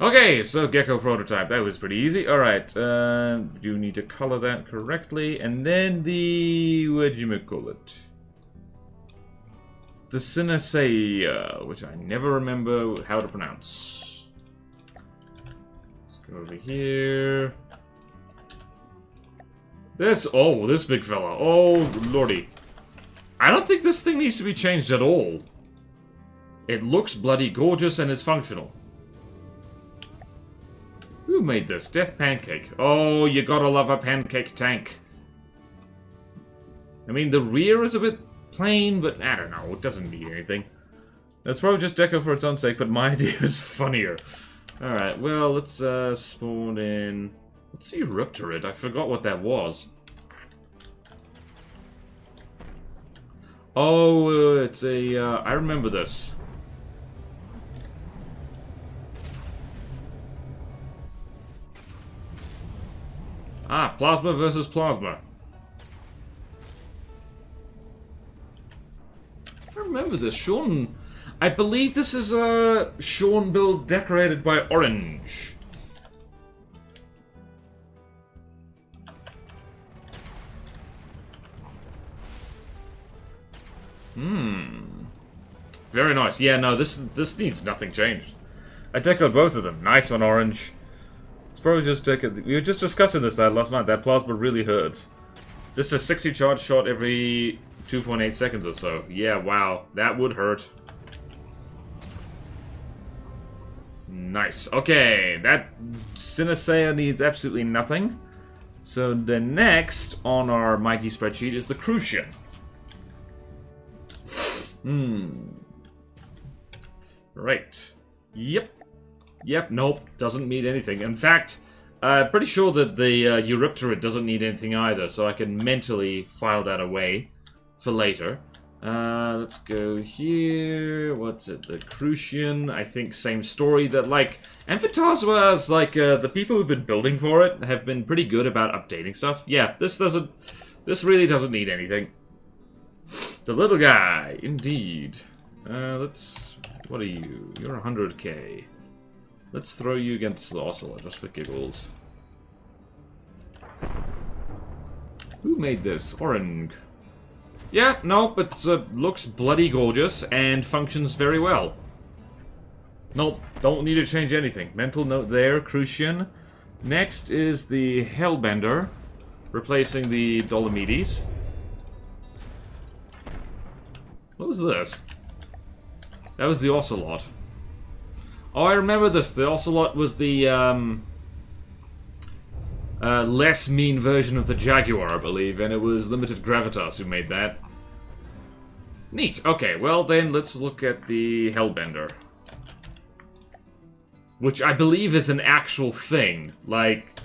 Okay, so Gecko prototype. That was pretty easy. Alright, you need to color that correctly. And then the... whatchamacallit? The Synestia, which I never remember how to pronounce. Let's go over here. This big fella. Oh, lordy. I don't think this thing needs to be changed at all. It looks bloody gorgeous and is functional. Who made this? Death Pancake. Oh, you gotta love a pancake tank. I mean, the rear is a bit plain, but I don't know. It doesn't need anything. That's probably just deco for its own sake, but my idea is funnier. Alright, well, let's spawn in... What's the Eruptorate? I forgot what that was. Oh, it's a... I remember this. Ah, plasma versus plasma. I remember this. Sean... I believe this is a Sean build decorated by Orange. Very nice. Yeah, no, this needs nothing changed. I decoed both of them. Nice on Orange. It's probably just decoed. We were just discussing this last night. That plasma really hurts. Just a 60 charge shot every 2.8 seconds or so. Yeah, wow. That would hurt. Nice. Okay, that Cinecea needs absolutely nothing. So the next on our mighty spreadsheet is the Crucian. Right. Yep. Nope. Doesn't need anything. In fact, I'm pretty sure that the Eurypterate doesn't need anything either, so I can mentally file that away for later. Let's go here. What's it? The Crucian. I think same story. That, like, Amphitasma's, like, the people who've been building for it have been pretty good about updating stuff. Yeah, this really doesn't need anything. The little guy, indeed. What are you? You're 100k. Let's throw you against the Ocelot, just for giggles. Who made this? Orange. Yeah, nope, it looks bloody gorgeous and functions very well. Nope, don't need to change anything. Mental note there, Crucian. Next is the Hellbender, replacing the Dolomites. What was this? That was the Ocelot. Oh, I remember this. The Ocelot was the less mean version of the Jaguar, I believe, and it was Limited Gravitas who made that. Neat. Okay, well then let's look at the Hellbender. Which I believe is an actual thing. Like,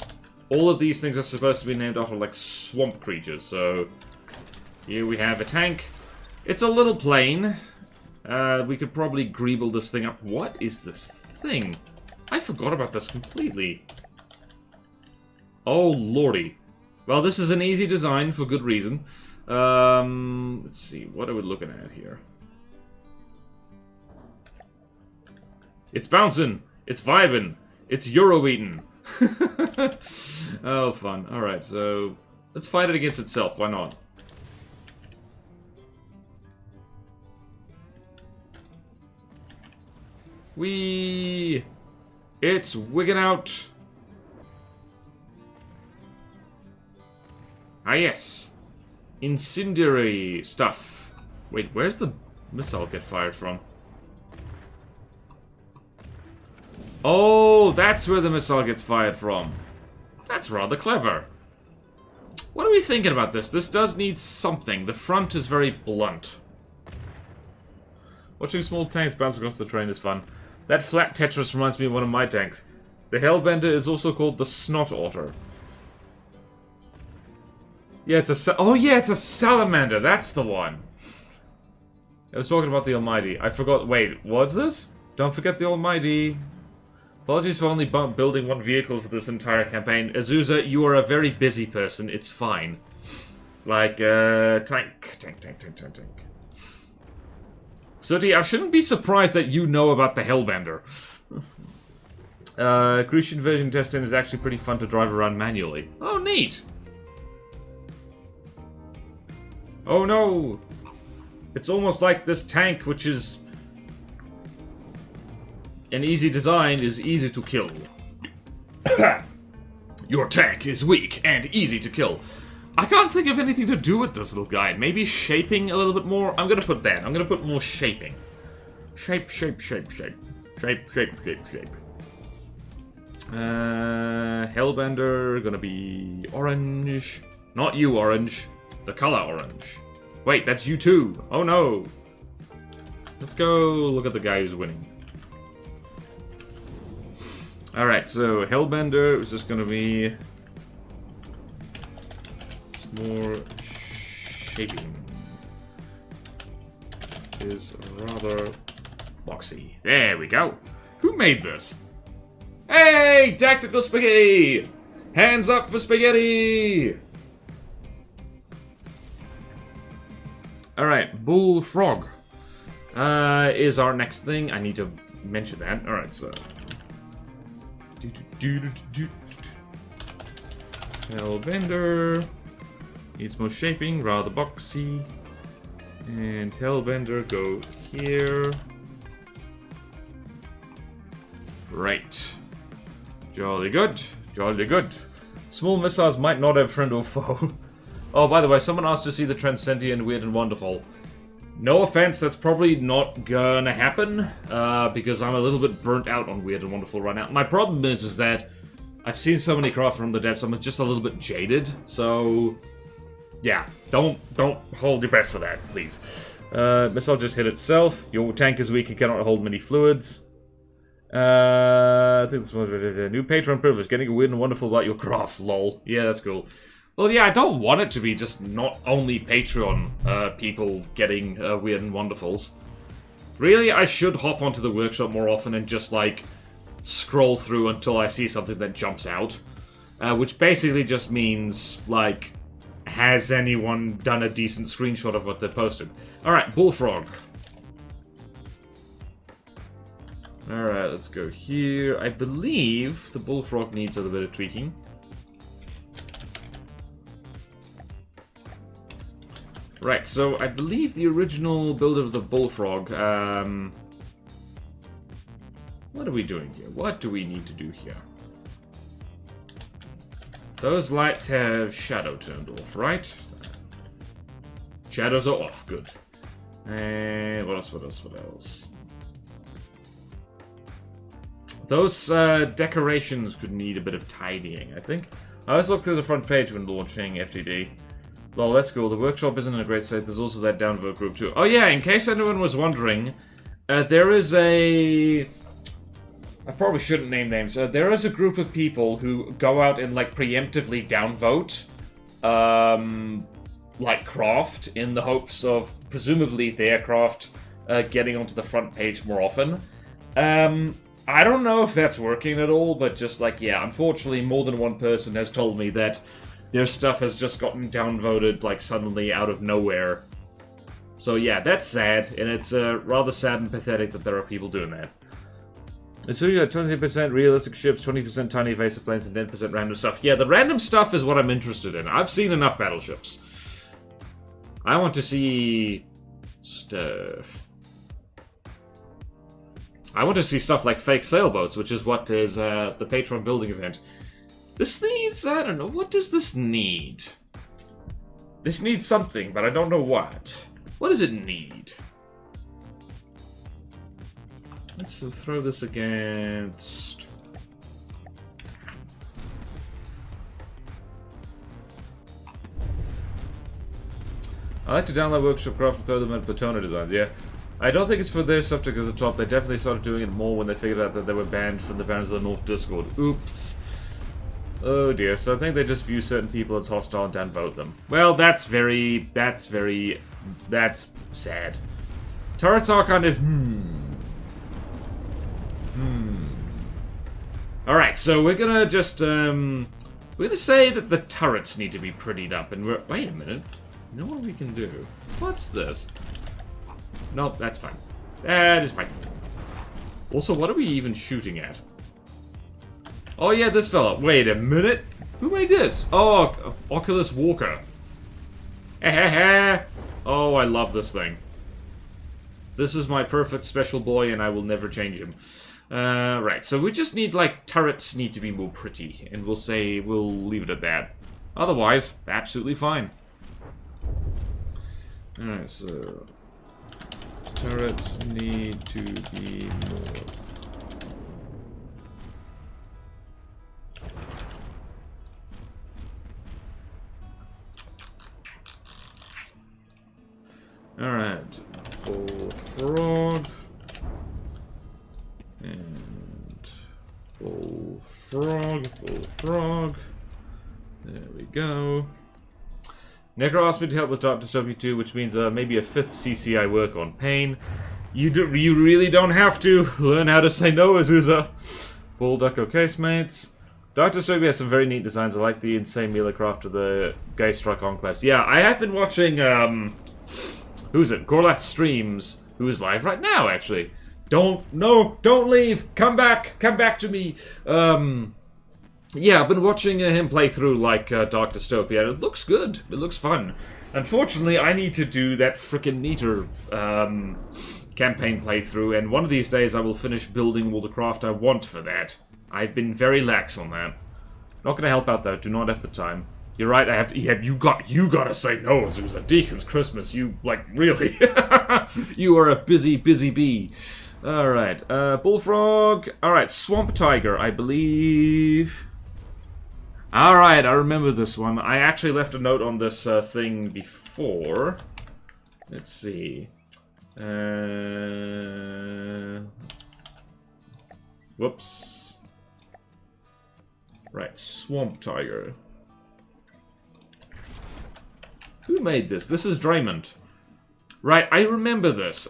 all of these things are supposed to be named after, like, swamp creatures, so... Here we have a tank. It's a little plain. We could probably greeble this thing up. What is this thing? I forgot about this completely. Oh, lordy. Well, this is an easy design for good reason. Let's see. What are we looking at here? It's bouncing. It's vibing. It's Euro-eating. Oh, fun. Alright, so... let's fight it against itself. Why not? Whee! It's wigging out. Ah, yes. Incendiary stuff. Wait, where's the missile get fired from? Oh, that's where the missile gets fired from. That's rather clever. What are we thinking about this? This does need something. The front is very blunt. Watching small tanks bounce across the terrain is fun. That flat Tetris reminds me of one of my tanks. The Hellbender is also called the Snot Otter. Yeah, it's a Salamander. That's the one. I was talking about the Almighty. I forgot. Wait, what's this? Don't forget the Almighty. Apologies for only building one vehicle for this entire campaign. Azusa, you are a very busy person. It's fine. Like, tank. Sooty, I shouldn't be surprised that you know about the Hellbender. Crucian version testing is actually pretty fun to drive around manually. Oh, neat. Oh no! It's almost like this tank, which is an easy design, is easy to kill. Your tank is weak and easy to kill. I can't think of anything to do with this little guy. Maybe shaping a little bit more? I'm gonna put that. I'm gonna put more shaping. Shape, shape, shape, shape. Shape, shape, shape, shape. Hellbender, gonna be orange. Not you, orange. The color orange. Wait, that's you too. Oh no. Let's go look at the guy who's winning. Alright, so Hellbender is just gonna be more shaping. Is rather boxy. There we go. Who made this? Hey, tactical spaghetti! Hands up for spaghetti! Alright, bullfrog is our next thing. I need to mention that. Alright, so Hellbender needs more shaping, rather boxy. And Hellbender, go here. Right. Jolly good. Jolly good. Small missiles might not have friend or foe. Oh, by the way, someone asked to see the Transcendent Weird and Wonderful. No offense, that's probably not gonna happen, because I'm a little bit burnt out on Weird and Wonderful right now. My problem is that I've seen so many craft from the depths, I'm just a little bit jaded, so yeah, don't hold your breath for that, please. Missile just hit itself. Your tank is weak and cannot hold many fluids. I think this was a new Patreon privilege. Getting a weird and wonderful about your craft, lol. Yeah, that's cool. Well, yeah, I don't want it to be just not only Patreon people getting weird and wonderfuls. Really, I should hop onto the workshop more often and just, like, scroll through until I see something that jumps out. Which basically just means, like, has anyone done a decent screenshot of what they posted? Alright, bullfrog. Alright, let's go here. I believe the bullfrog needs a little bit of tweaking. Right, so I believe the original build of the bullfrog, what are we doing here? What do we need to do here? Those lights have shadow turned off, right? Shadows are off, good. And what else, what else, what else? Those decorations could need a bit of tidying, I think. I always look through the front page when launching FTD. Well, that's cool. The workshop isn't in a great state. There's also that downvote group too. Oh yeah, in case anyone was wondering, there is a... I probably shouldn't name names. There is a group of people who go out and, like, preemptively downvote, like, craft, in the hopes of, presumably, their craft getting onto the front page more often. I don't know if that's working at all, but just, like, yeah, unfortunately, more than one person has told me that their stuff has just gotten downvoted, like, suddenly out of nowhere. So, yeah, that's sad, and it's rather sad and pathetic that there are people doing that. So you got 20% realistic ships, 20% tiny evasive planes, and 10% random stuff. Yeah, the random stuff is what I'm interested in. I've seen enough battleships. I want to see stuff. I want to see stuff like fake sailboats, which is what is the Patreon building event. This needs, I don't know, what does this need? This needs something, but I don't know what. What does it need? Let's throw this against... I like to download Workshop Craft and throw them at Platona designs, yeah. I don't think it's for their stuff to go to the top. They definitely started doing it more when they figured out that they were banned from the Barons of the North Discord. Oops. Oh dear, so I think they just view certain people as hostile and downvote them. Well, that's sad. Turrets are kind of, Alright, so we're gonna just, we're gonna say that the turrets need to be prettied up, and we're, wait a minute. You know what we can do? What's this? Nope, that's fine. That is fine. Also, what are we even shooting at? Oh yeah, this fella. Wait a minute. Who made this? Oh, Oculus Walker. Oh, I love this thing. This is my perfect special boy, and I will never change him. Right, so we just need, like, turrets need to be more pretty, and we'll leave it at that. Otherwise, absolutely fine. Alright, so... turrets need to be more. Alright, bullfrog. And bullfrog. There we go. Necro asked me to help with Dark Dystopia 2, which means maybe a 5th CCI work on Pain. You really don't have to. Learn how to say no, Azusa. Bullducko casemates. Dark Dystopia has some very neat designs. I like the insane Mealecraft of the Geiststruck Enclaves. Yeah, I have been watching, who's it? Gorlath Streams, who is live right now, actually. Don't leave! Come back to me! Yeah, I've been watching him play through, like, Dark Dystopia, and it looks good. It looks fun. Unfortunately, I need to do that frickin' neater, campaign playthrough, and one of these days I will finish building all the craft I want for that. I've been very lax on that. Not gonna help out, though. Do not have the time. You're right, I have to... Yeah, you gotta say no, Azusa. Deacon's Christmas, you, like, really? You are a busy bee. Alright, Bullfrog. Alright, Swamp Tiger, I believe... Alright, I remember this one. I actually left a note on this thing before. Let's see. Whoops. Right, Swamp Tiger. Who made this? This is Draymond. Right, I remember this.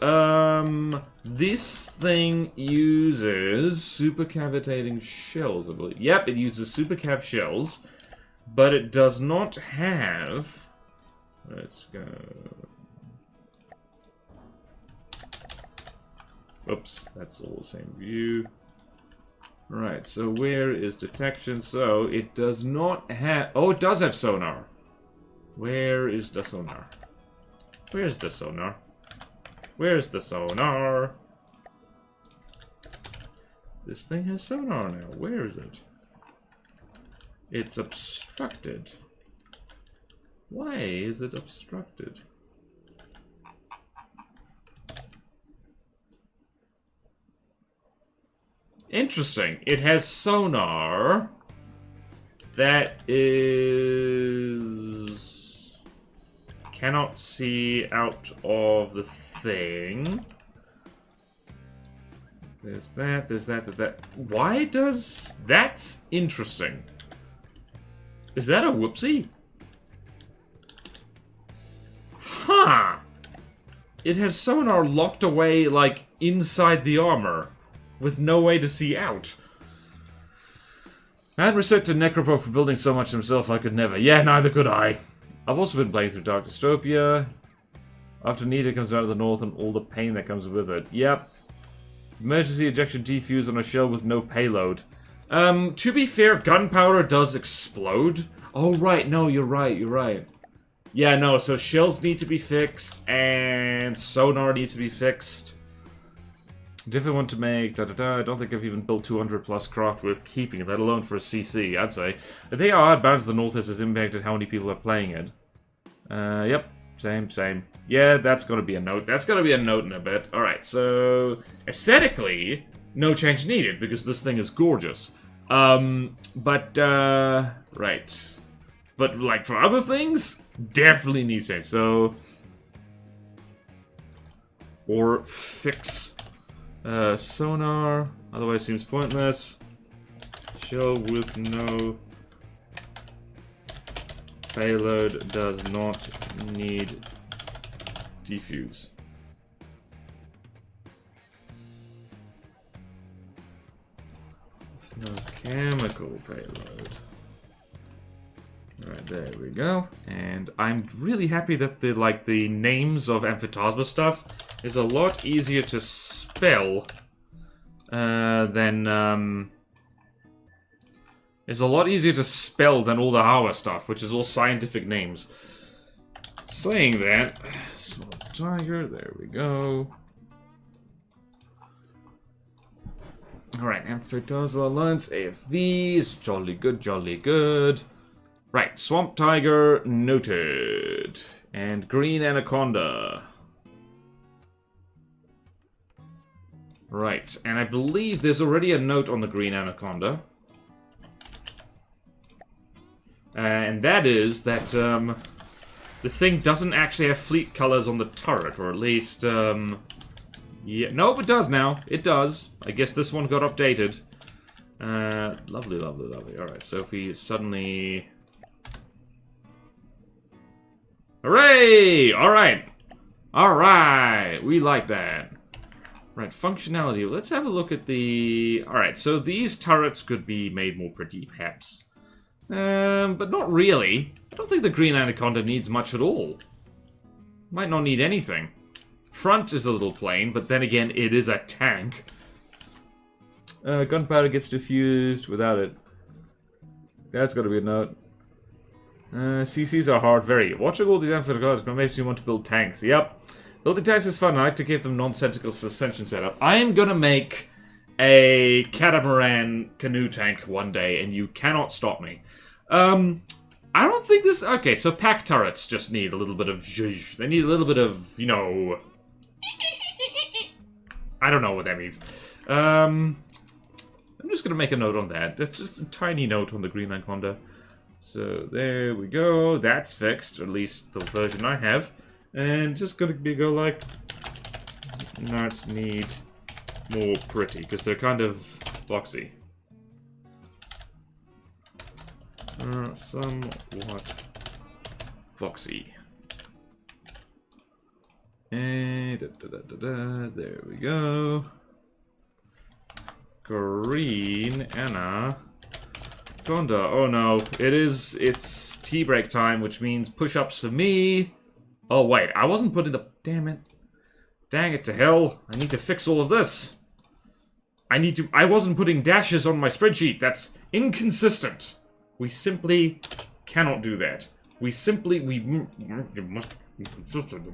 This thing uses supercavitating shells, I believe. Yep, it uses supercav shells, but it does not have... Let's go... Oops, that's all the same view. Right, so where is detection? So, it does not have... Oh, it does have sonar. Where is the sonar? Where's the sonar? Where's the sonar? This thing has sonar now. Where is it? It's obstructed. Why is it obstructed? Interesting. It has sonar that is... cannot see out of the thing. There's that, that. Why does... That's interesting. Is that a whoopsie? Huh! It has sonar locked away, like, inside the armor, with no way to see out. I had respect to Necropro for building so much himself I could never. Yeah, neither could I. I've also been playing through Dark Dystopia. After Nita comes out of the north and all the pain that comes with it. Yep. Emergency ejection defuse on a shell with no payload. To be fair, gunpowder does explode. Oh, right. No, you're right. Yeah, no, so shells need to be fixed, and sonar needs to be fixed. Different one to make, I don't think I've even built 200 plus craft worth keeping, let alone for a CC, I'd say. I think how hard Bounds of the North has impacted how many people are playing it. Yep, same. Yeah, that's gonna be a note. That's gonna be a note in a bit. Alright, so... aesthetically, no change needed, because this thing is gorgeous. Right. But, like, for other things, definitely needs change, so... Or fix... sonar, otherwise seems pointless. Shell with no payload does not need defuse. With no chemical payload. Alright, there we go. And I'm really happy that the names of Amphitasma stuff is a lot easier to spell than is a lot easier to spell than all the Hawa stuff, which is all scientific names. Saying that, Swamp Tiger, there we go. Alright, Amphitasma Alliance, AFVs, jolly good. Right, Swamp Tiger, noted. And Green Anaconda. Right, and I believe there's already a note on the Green Anaconda. And that is that the thing doesn't actually have fleet colors on the turret, or at least, yeah, nope, it does now. It does. I guess this one got updated. Lovely, lovely, lovely. Alright, so if we suddenly... Hooray! Alright! Alright! We like that. Right, functionality. Let's have a look at the... Alright, so these turrets could be made more pretty, perhaps. But not really. I don't think the Green Anaconda needs much at all. Might not need anything. Front is a little plain, but then again, it is a tank. Gunpowder gets diffused without it. That's gotta be a note. CCs are hard, very. Watching all these amphibians makes me want to build tanks. Yep. Building tanks is fun. I like to give them nonsensical suspension setup. I am gonna make a catamaran canoe tank one day, and you cannot stop me. I don't think this... Okay, so pack turrets just need a little bit of zhuzh. They need a little bit of, you know... I don't know what that means. I'm just gonna make a note on that. That's just a tiny note on the Green Anaconda. So there we go. That's fixed, or at least the version I have. And just gonna go like... Nuts need more pretty, because they're kind of boxy. Somewhat boxy. And there we go. Green Anaconda. Oh no, it's tea break time, which means push-ups for me. Oh wait, I wasn't putting the... Damn it. Dang it to hell. I need to fix all of this. I wasn't putting dashes on my spreadsheet. That's inconsistent. We simply cannot do that. We must be consistent.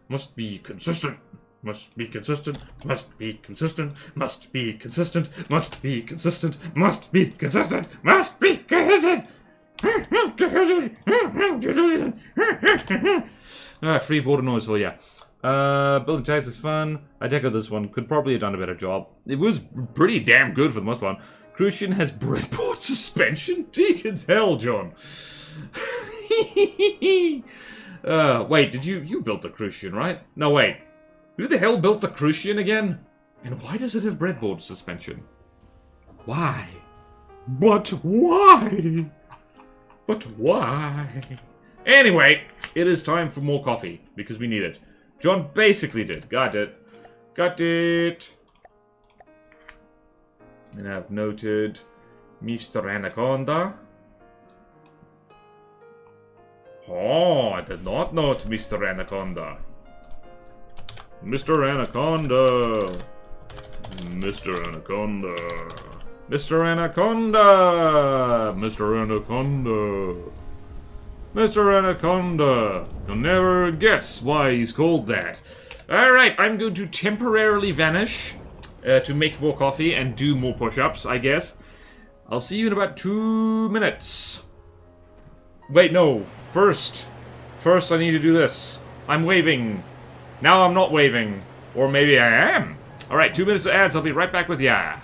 Must be consistent. Must be consistent. Must be consistent. Must be consistent. Must be consistent. Must be consistent. Must be consistent. Free border noise for ya. Building tanks is fun. I decoed this one. Could probably have done a better job. It was pretty damn good for the most part. Crucian has breadboard suspension? Deacon's hell, John. Wait, did you built the Crucian, right? No, wait. Who the hell built the Crucian again? And why does it have breadboard suspension? Why? But why? But why? Anyway, it is time for more coffee, because we need it. John basically did. Got it. Got it. And I've noted Mr. Anaconda. Oh, I did not note Mr. Anaconda. Mr. Anaconda. Mr. Anaconda. Mr. Anaconda. Mr. Anaconda. Mr. Anaconda. You'll never guess why he's called that. Alright, I'm going to temporarily vanish to make more coffee and do more push-ups, I guess. I'll see you in about 2 minutes. Wait, no. First I need to do this. I'm waving. Now I'm not waving. Or maybe I am. Alright, 2 minutes of ads. I'll be right back with ya.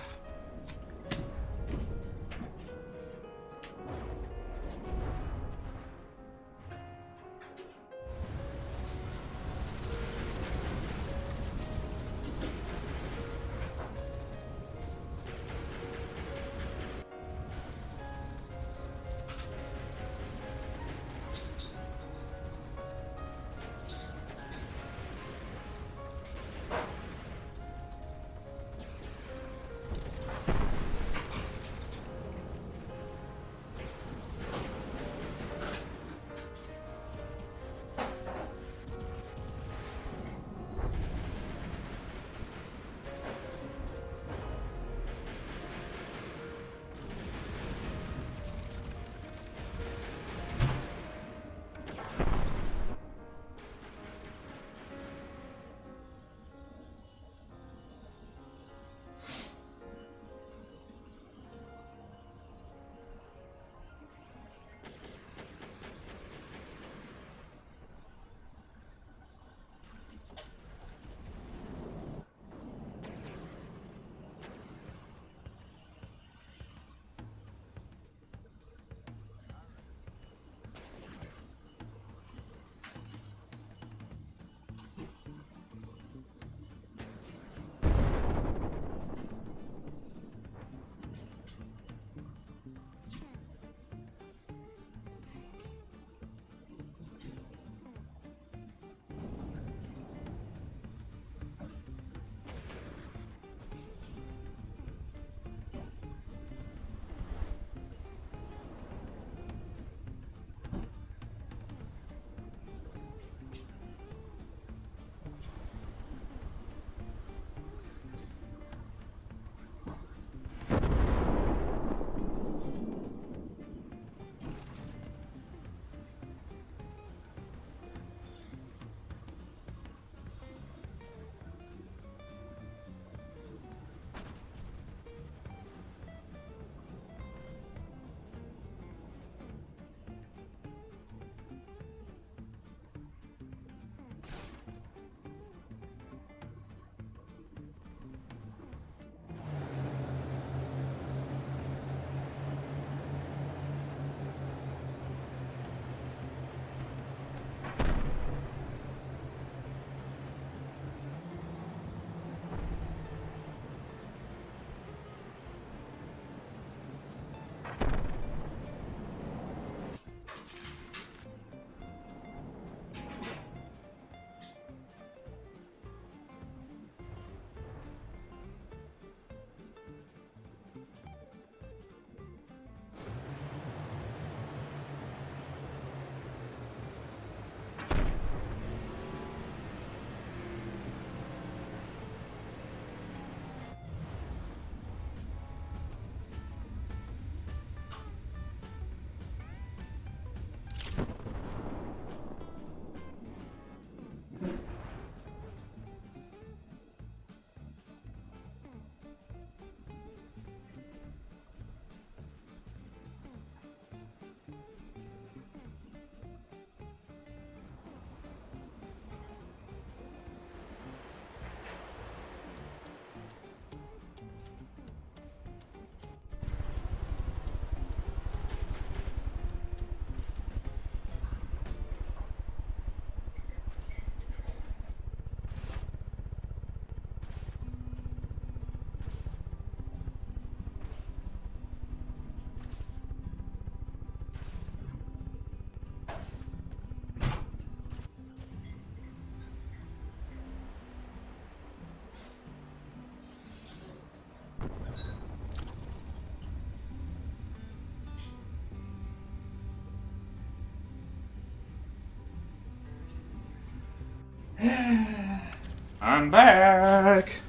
I'm back.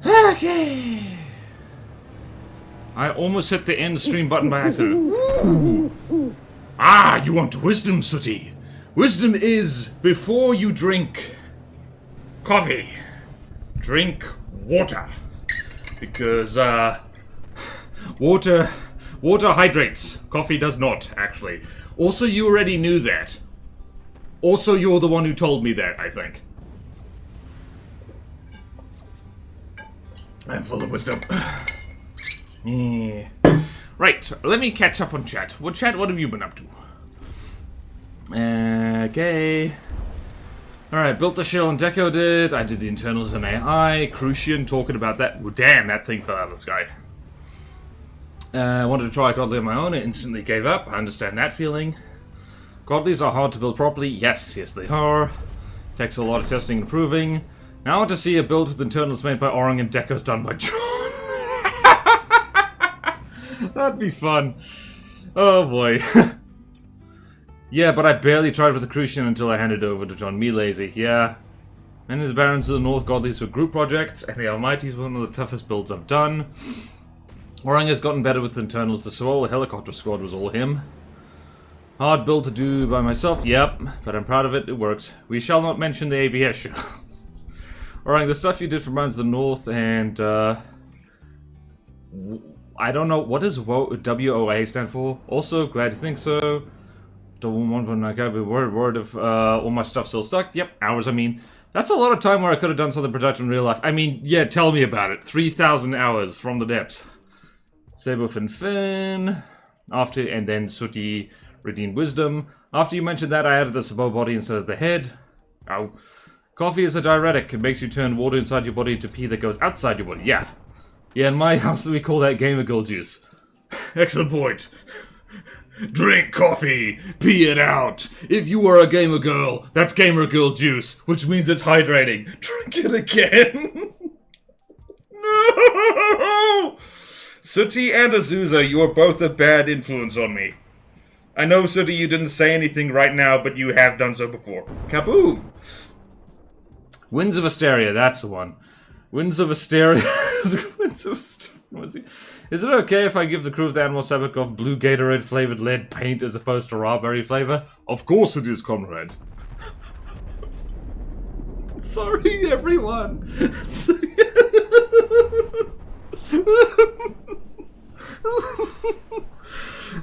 Okay. I almost hit the end stream button by accident. Ooh. Ah, you want wisdom, Sooty? Wisdom is before you drink coffee, drink water. Because, water hydrates. Coffee does not, actually. Also, you already knew that. Also, you're the one who told me that, I think. I'm full of wisdom. Yeah. Right, let me catch up on chat. What have you been up to? Okay. Alright, built the shell and Deco did. I did the internals and AI. Crucian talking about that. Well, damn, that thing fell out of the sky. I wanted to try Godly on my own. It instantly gave up. I understand that feeling. Godlies are hard to build properly. Yes, they are. Takes a lot of testing and proving. Now I want to see a build with internals made by Orang and Decos done by John. That'd be fun. Oh boy. Yeah, but I barely tried with the Crucian until I handed over to John. Me lazy. Yeah. Many of the Barons of the North Godlies were group projects, and the Almighty is one of the toughest builds I've done. Orang has gotten better with internals. The Sewol helicopter squad was all him. Hard build to do by myself, yep, but I'm proud of it, it works. We shall not mention the ABS shells. Orang, the stuff you did for Barons of the North and, I don't know, what does WOA stand for? Also, glad you think so. Don't want to not be word if all my stuff still sucked. Yep, hours, I mean. That's a lot of time where I could have done something productive in real life. I mean, yeah, tell me about it. 3,000 hours from the depths. Saberf and Finn. After, and then Sooty redeemed Wisdom. After you mentioned that, I added the Sabo body instead of the head. Oh. Coffee is a diuretic. It makes you turn water inside your body into pee that goes outside your body. Yeah. Yeah, in my house we call that gamer girl juice. Excellent point. Drink coffee, pee it out. If you are a gamer girl, that's gamer girl juice, which means it's hydrating. Drink it again. No! Sooty and Azusa, you are both a bad influence on me. I know, Sooty, you didn't say anything right now, but you have done so before. Kaboom! Winds of Asteria, that's the one. Winds of Asteria. Winds of Asteria. Is it okay if I give the crew of the Animal Sabbath blue Gatorade flavored lead paint as opposed to raw berry flavor? Of course it is, comrade. Sorry, everyone.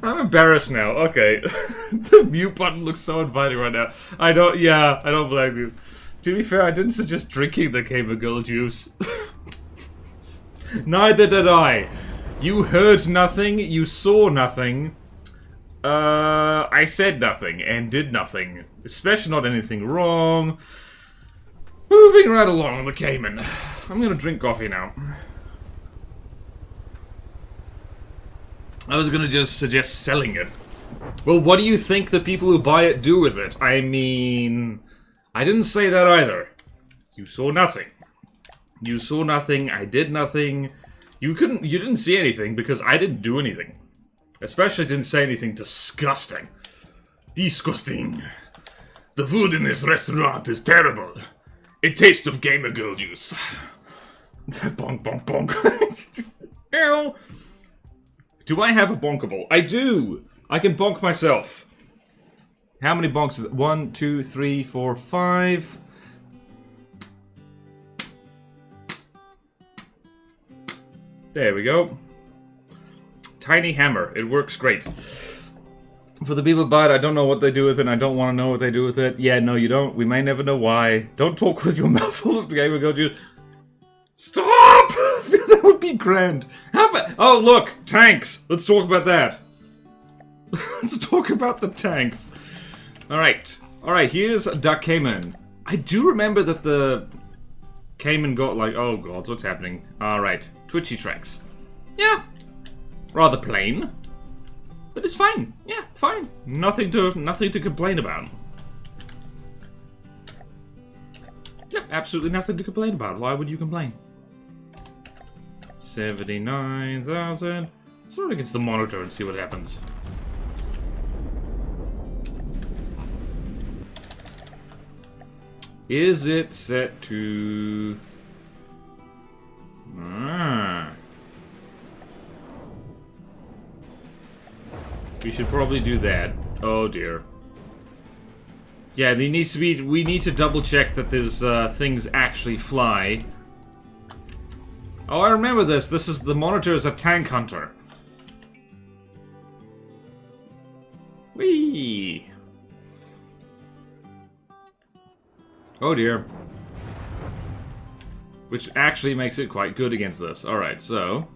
I'm embarrassed now. Okay. The mute button looks so inviting right now. I don't blame you. To be fair, I didn't suggest drinking the Gamer Girl juice. Neither did I. You heard nothing, you saw nothing. I said nothing and did nothing. Especially not anything wrong. Moving right along on the Cayman. I'm gonna drink coffee now. I was gonna just suggest selling it. Well, what do you think the people who buy it do with it? I mean, I didn't say that either. You saw nothing. You saw nothing, I did nothing. You didn't see anything because I didn't do anything. Especially didn't say anything disgusting. Disgusting. The food in this restaurant is terrible. It tastes of gamer girl juice. Bonk, bonk, bonk. Ew. Do I have a bonkable? I do! I can bonk myself. How many bonks is it? 1, 2, 3, 4, 5. There we go. Tiny hammer. It works great. For the people who buy it, I don't know what they do with it, and I don't want to know what they do with it. Yeah, no, you don't. We may never know why. Don't talk with your mouth full of gamer girl juice. Stop! That would be grand. How about... Oh, look! Tanks! Let's talk about that. Let's talk about the tanks. Alright. Alright, here's Duck Cayman. I do remember that the Cayman got like... Oh, God, what's happening? Alright. Twitchy tracks. Yeah. Rather plain. But it's fine. Yeah, fine. Nothing to complain about. Yep, absolutely nothing to complain about. Why would you complain? 79,000. Let's throw it against the monitor and see what happens. Is it set to... Ah. We should probably do that. Oh dear. Yeah, there needs to be... We need to double check that these things actually fly. Oh, I remember this. This is... The monitor is a tank hunter. Whee! Oh dear. Which actually makes it quite good against this. Alright, so...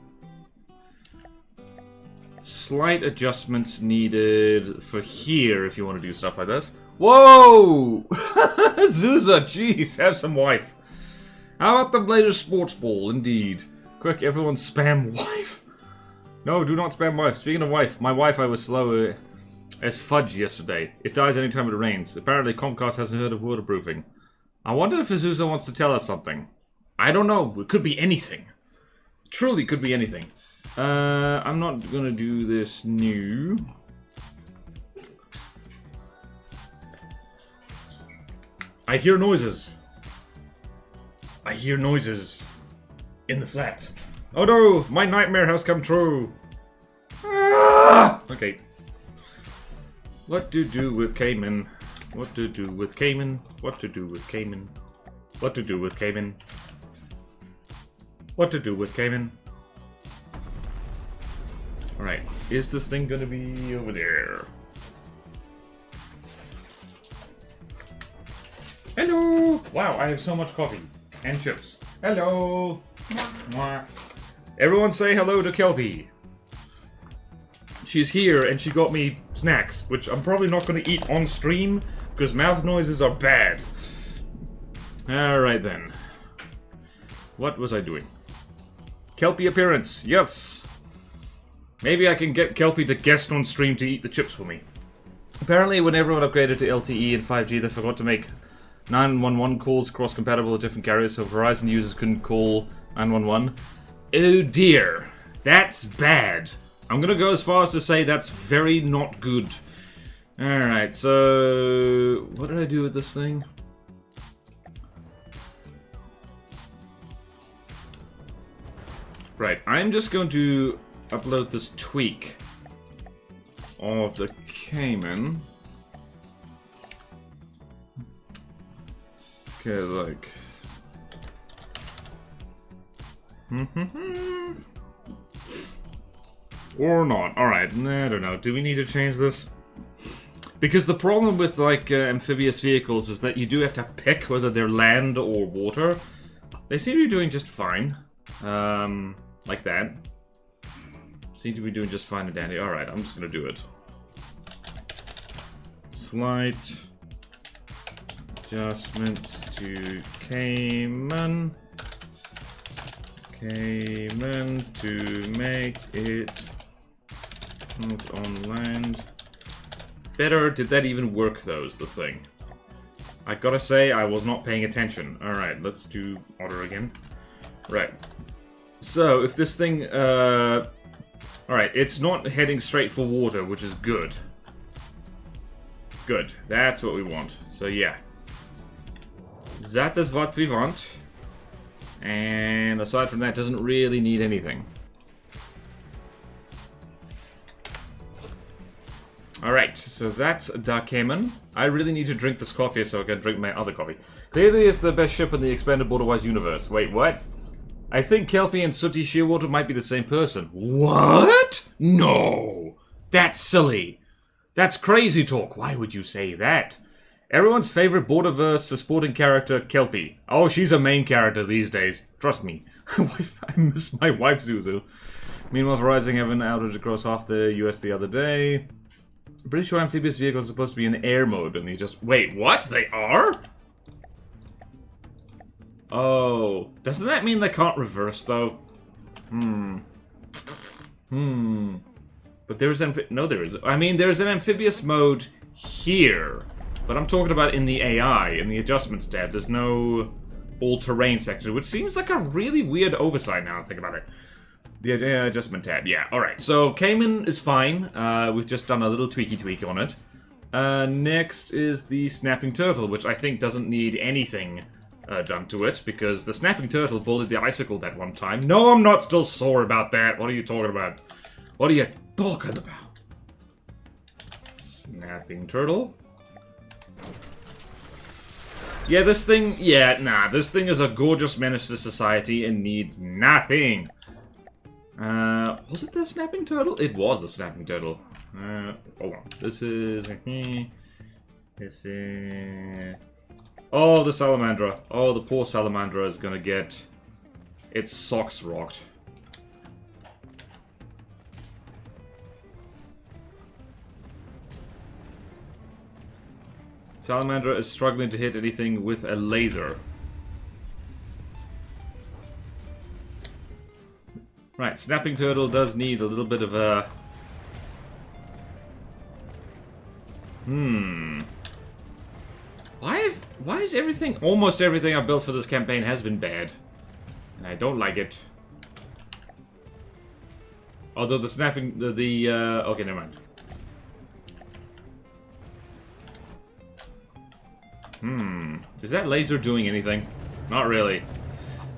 Slight adjustments needed for here if you want to do stuff like this. Whoa! Zuza, jeez, have some wife. How about the latest sports ball, indeed. Quick, everyone spam wife. No, do not spam wife. Speaking of wife, my Wi-Fi was slow as fudge yesterday. It dies anytime it rains. Apparently Comcast hasn't heard of waterproofing. I wonder if Azusa wants to tell us something. I don't know. It could be anything. Truly could be anything. I'm not gonna do this new. I hear noises. I hear noises in the flat. Oh no, my nightmare has come true. Ah! Okay. What to do with Cayman? What to do with Cayman? What to do with Cayman? What to do with Cayman? What to do with Cayman? Alright, is this thing gonna be over there? Hello! Wow, I have so much coffee. And chips. Hello! Mwah. Everyone say hello to Kelpie. She's here and she got me snacks, which I'm probably not gonna eat on stream, because mouth noises are bad. Alright then. What was I doing? Kelpie appearance, yes! Maybe I can get Kelpie to guest on stream to eat the chips for me. Apparently when everyone upgraded to LTE and 5G, they forgot to make 911 calls cross-compatible with different carriers, so Verizon users couldn't call 911. Oh dear, that's bad. I'm gonna go as far as to say that's very not good. Alright, so... What did I do with this thing? Right, I'm just going to upload this tweak of the Cayman. Okay, like... Or not. Alright, I don't know. Do we need to change this? Because the problem with, like, amphibious vehicles is that you do have to pick whether they're land or water. They seem to be doing just fine. Like that. Seem to be doing just fine and dandy. Alright, I'm just gonna do it. Slight adjustments to Cayman. Cayman to make it not on land. Better. Did that even work though, is the thing. I gotta say, I was not paying attention. Alright, let's do order again. Right. So, if this thing, alright, it's not heading straight for water, which is good. Good. That's what we want. So, yeah. That is what we want. And aside from that, doesn't really need anything. Alright, so that's Da Cayman. I really need to drink this coffee so I can drink my other coffee. Clearly it's the best ship in the expanded Borderwise universe. Wait, what? I think Kelpie and Sooty Shearwater might be the same person. What? No! That's silly. That's crazy talk. Why would you say that? Everyone's favorite Borderverse supporting character, Kelpie. Oh, she's a main character these days. Trust me. I miss my wife, Zuzu. Meanwhile, Verizon have an outage across half the US the other day. I'm pretty sure amphibious vehicles are supposed to be in air mode, and they just... Wait, what? They are? Oh. Doesn't that mean they can't reverse, though? But there's... No, there is. I mean, there's an amphibious mode here. But I'm talking about in the AI, in the adjustments tab. There's no all-terrain section, which seems like a really weird oversight now I think about it. The adjustment tab, yeah. Alright, so Cayman is fine. We've just done a little tweak on it. Next is the Snapping Turtle, which I think doesn't need anything done to it, because the Snapping Turtle bullied the icicle that one time. No, I'm not still sore about that. What are you talking about? What are you talking about? Snapping Turtle. Yeah, this thing... Yeah, nah. This thing is a gorgeous menace to society and needs nothing. Was it the Snapping Turtle? It was the Snapping Turtle. Hold on. This is... This is... Oh, the Salamandra. Oh, the poor Salamandra is gonna get its socks rocked. Salamandra is struggling to hit anything with a laser. Right, Snapping Turtle does need a little bit of a... Why is everything... Almost everything I've built for this campaign has been bad. And I don't like it. Although the snapping... okay, never mind. Is that laser doing anything? Not really.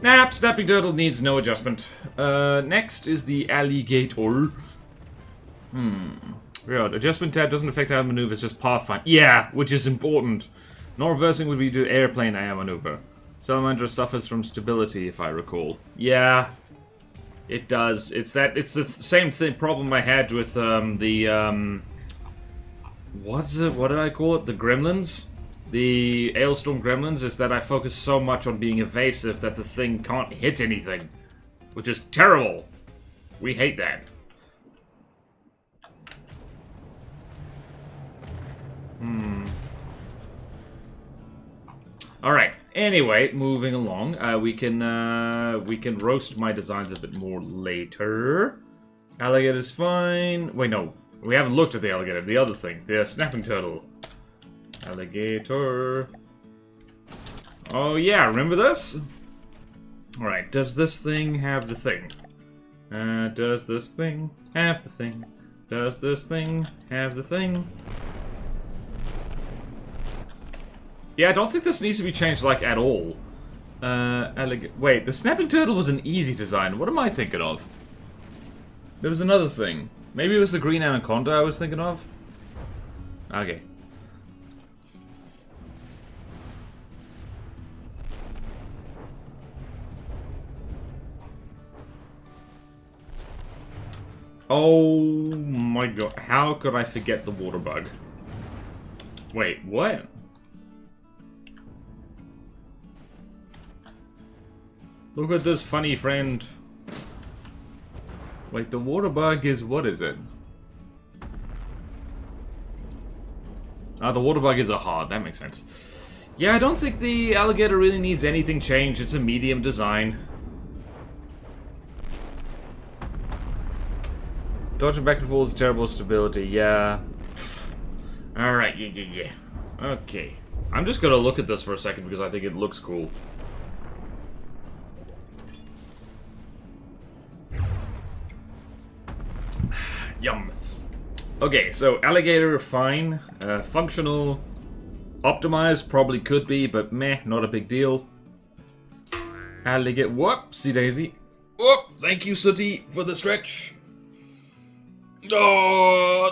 Nah, Snapping Turtle needs no adjustment. Next is the alligator. Right, adjustment tab doesn't affect how I maneuver, it's just pathfind. Yeah, which is important. Not reversing would be do airplane air maneuver. Salamander suffers from stability, if I recall. Yeah, it does. It's the same problem I had with what did I call it? The gremlins? The Ailstorm Gremlins, is that I focus so much on being evasive that the thing can't hit anything. Which is terrible. We hate that. Alright, anyway, moving along. We can roast my designs a bit more later. Alligator's fine. Wait, no. We haven't looked at the alligator. The other thing. The Snapping Turtle. Alligator. Oh yeah, remember this? Alright, does this thing have the thing? Does this thing have the thing? Does this thing have the thing? Yeah, I don't think this needs to be changed, like, at all. Wait, the Snapping Turtle was an easy design. What am I thinking of? There was another thing. Maybe it was the Green Anaconda I was thinking of? Okay. Oh my god, how could I forget the water bug? Wait, what? Look at this funny friend. Wait, the water bug is... what is it? Ah, the water bug is a heart, that makes sense. Yeah, I don't think the alligator really needs anything changed, it's a medium design. Dodging back and forth is terrible stability, yeah. Alright, yeah. Okay. I'm just gonna look at this for a second because I think it looks cool. Yum. Okay, so alligator, fine. Functional. Optimized, probably could be, but meh, not a big deal. Alligator. Whoopsie daisy. Whoop! Thank you, Sooty, for the stretch. Oh,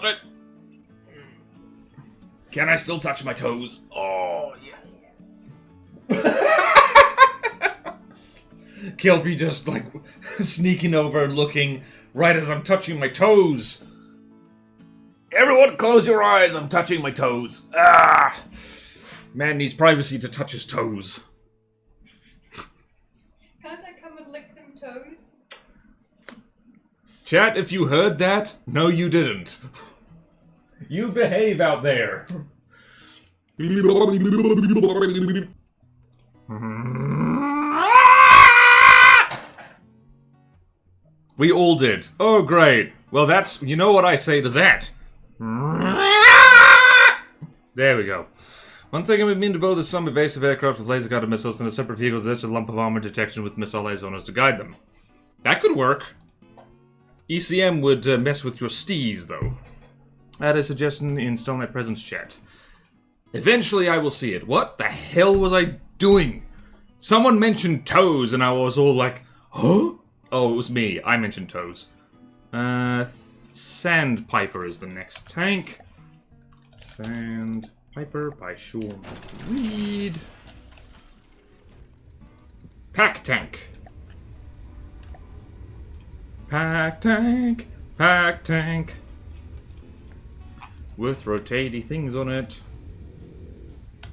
can I still touch my toes? Oh, yeah. Kelpie just, like, sneaking over and looking right as I'm touching my toes. Everyone close your eyes, I'm touching my toes. Ah! Man needs privacy to touch his toes. Can't I come and lick them toes? Chat, if you heard that, no you didn't. You behave out there. We all did. Oh, great. Well, that's... you know what I say to that. There we go. One thing I've been to build is some evasive aircraft with laser-guided missiles and a separate vehicle that's a lump of armor detection with missile laser zoners to guide them. That could work. ECM would mess with your stees, though. Add a suggestion in Starlight Presence chat. Eventually I will see it. What the hell was I doing? Someone mentioned toes and I was all like, huh? Oh, it was me. I mentioned toes. Sandpiper is the next tank. Sandpiper by Sean Reed. Pack tank. Pack tank. Pack tank. With rotaty things on it.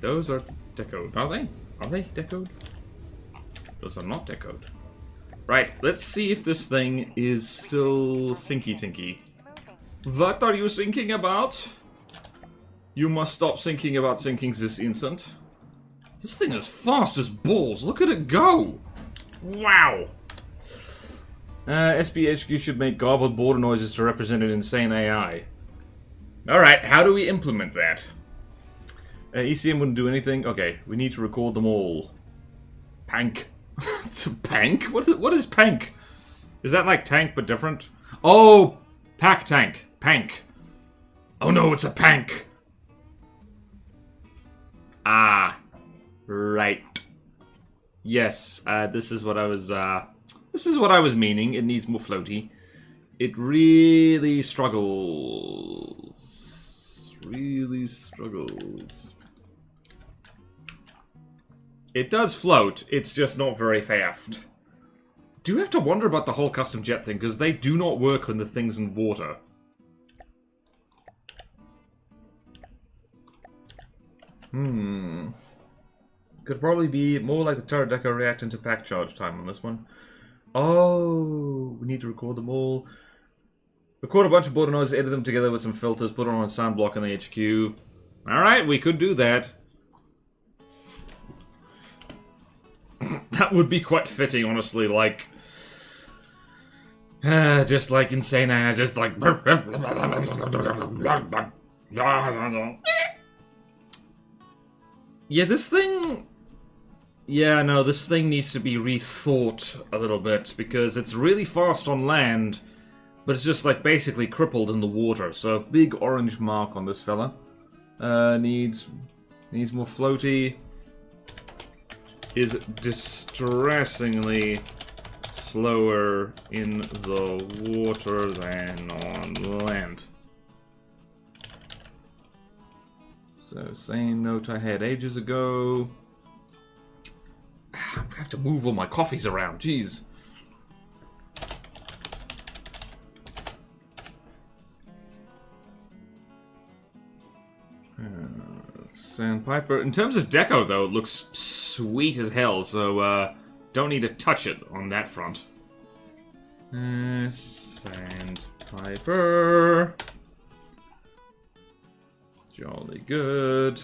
Those are decoed. Are they? Are they decoed? Those are not decoed. Right, let's see if this thing is still sinky. What are you thinking about? You must stop thinking about sinkings this instant. This thing is fast as balls. Look at it go. Wow. SPHQ should make garbled border noises to represent an insane AI. Alright, how do we implement that? ECM wouldn't do anything. Okay, we need to record them all. Pank. Pank? What is pank? Is that like tank but different? Oh! Pack tank. Pank. Oh no, it's a pank. Ah. Right. Yes, this is what I was meaning. It needs more floaty. It really struggles. Really struggles. It does float, it's just not very fast. Do you have to wonder about the whole custom jet thing, because they do not work when the thing's in water. Could probably be more like the turret deco reacting to pack charge time on this one. Oh, we need to record them all. Record a bunch of border noises, edit them together with some filters, put it on a sound block in the HQ. Alright, we could do that. That would be quite fitting, honestly, like... just like insane, just like... Yeah, this thing... Yeah, no, this thing needs to be rethought a little bit, because it's really fast on land, but it's just, like, basically crippled in the water, so big orange mark on this fella. Needs more floaty. Is distressingly slower in the water than on land. So, same note I had ages ago. I have to move all my coffees around, jeez. Sandpiper. In terms of deco, though, it looks sweet as hell, so don't need to touch it on that front. Sandpiper. Jolly good.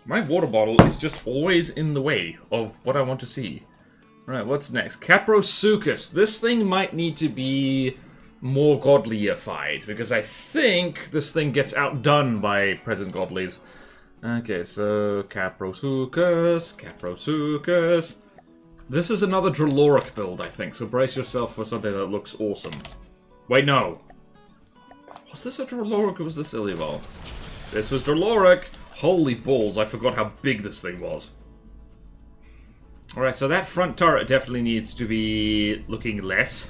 My water bottle is just always in the way of what I want to see. Right, what's next? Caprosuchus. This thing might need to be more godlyified, because I think this thing gets outdone by present godlies. Okay, so Caprosuchus. This is another Droloric build, I think, so brace yourself for something that looks awesome. Wait, no. Was this a Droloric or was this Illival? This was Droloric! Holy balls, I forgot how big this thing was. Alright, so that front turret definitely needs to be looking less.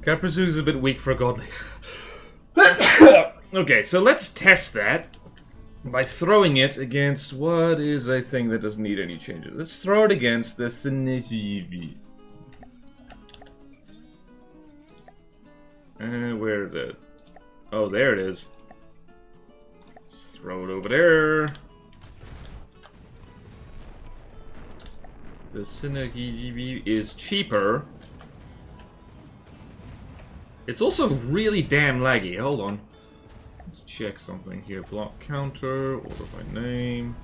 Caprosuchus is a bit weak for a godly. Okay, so let's test that by throwing it against what is a thing that doesn't need any changes. Let's throw it against the Synergy. Where is it? Oh, there it is. Let's throw it over there. The Synergy is cheaper. It's also really damn laggy. Hold on. Let's check something here. Block counter, order by name.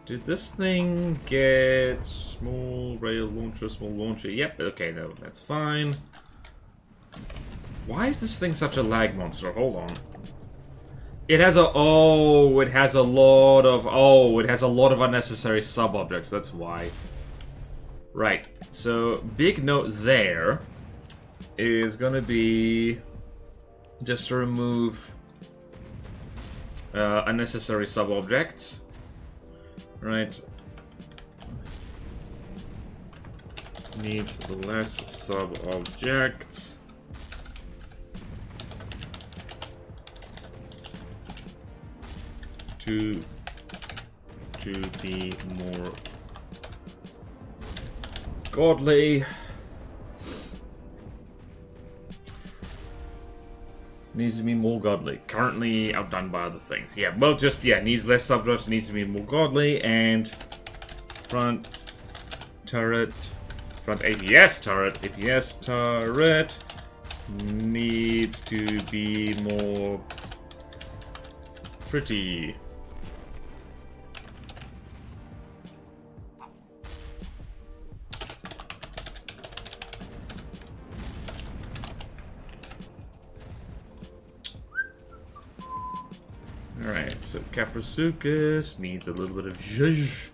Did this thing get small rail launcher, small launcher? Yep, okay, no, that's fine. Why is this thing such a lag monster? Hold on. It has a it has a lot of unnecessary sub-objects, that's why. Right, so big note there. is gonna be just to remove unnecessary sub-objects. Right. Needs less sub-objects. To be more godly. Needs to be more godly. Currently outdone by other things. Yeah, well, just, yeah, needs less subjects, needs to be more godly, and front turret, front APS turret needs to be more pretty. Alright, so Caprasuchus needs a little bit of zhuzh.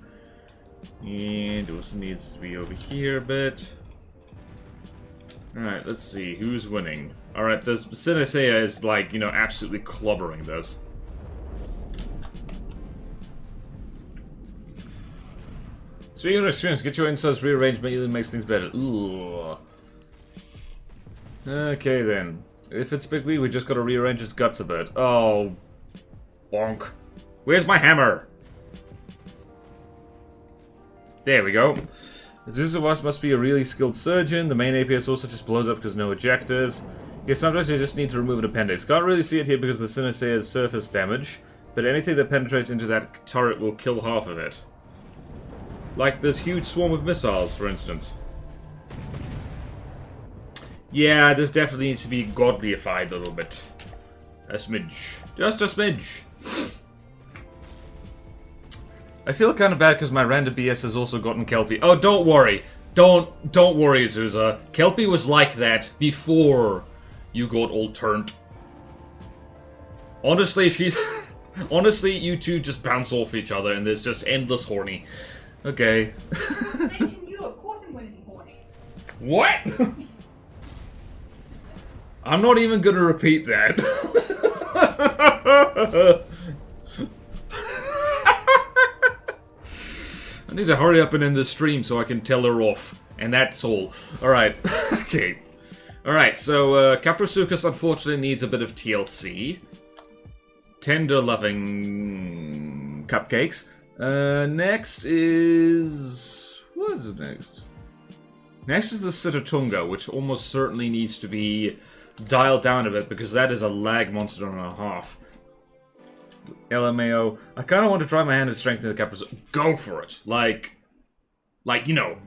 And also needs to be over here a bit. Alright, let's see, who's winning? Alright, this Synestia is like, you know, absolutely clobbering this. Speaking of experience, get your insides rearranged, but it makes things better. Ooh. Okay then. If it's Big B, we just gotta rearrange his guts a bit. Oh. Bonk. Where's my hammer? There we go. Zuzavas must be a really skilled surgeon. The main APS also just blows up because no ejectors. Yeah, sometimes you just need to remove an appendix. Can't really see it here because the Synestia has surface damage, but anything that penetrates into that turret will kill half of it. Like this huge swarm of missiles, for instance. Yeah, this definitely needs to be godlyified a little bit. A smidge. Just a smidge. I feel kind of bad because my random BS has also gotten Kelpie. Oh, don't worry. Don't worry, Azusa. Kelpie was like that before you got all turned. Honestly, she's... Honestly, you two just bounce off each other and there's just endless horny. Okay. Thanks to you, of course I'm going to be horny. What? I'm not even gonna repeat that. I need to hurry up and end this stream so I can tell her off. And that's all. Alright. Okay. Alright, so Caprasuchus unfortunately needs a bit of TLC. Tender loving cupcakes. Next is... What is next? Next is the Sitatunga, which almost certainly needs to be dialed down a bit because that is a lag monster and a half. LMAO. I kind of want to try my hand at strengthening the Caprasuchus. Go for it. Like, you know.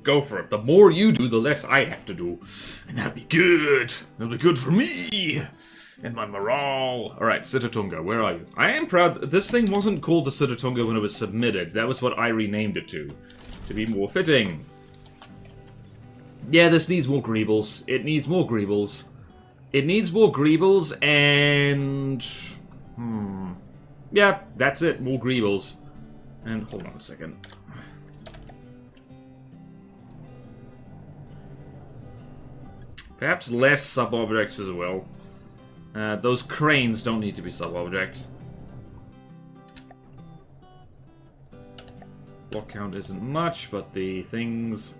Go for it. The more you do, the less I have to do. And that'll be good. That'll be good for me. And my morale. Alright, Sitatunga, where are you? I am proud. This thing wasn't called the Sitatunga when it was submitted. That was what I renamed it to be more fitting. Yeah, this needs more Greebles. It needs more Greebles. It needs more Greebles and... Yeah, that's it. More Greebles. And hold on a second. Perhaps less sub-objects as well. Those cranes don't need to be sub-objects. Block count isn't much, but the things...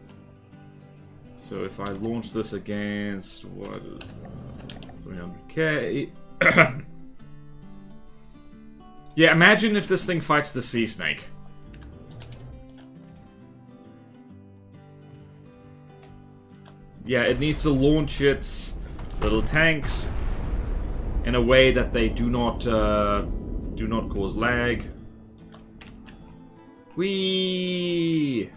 So if I launch this against... What is that? 300k... Yeah, imagine if this thing fights the sea snake. Yeah, it needs to launch its little tanks in a way that they do not cause lag. Whee!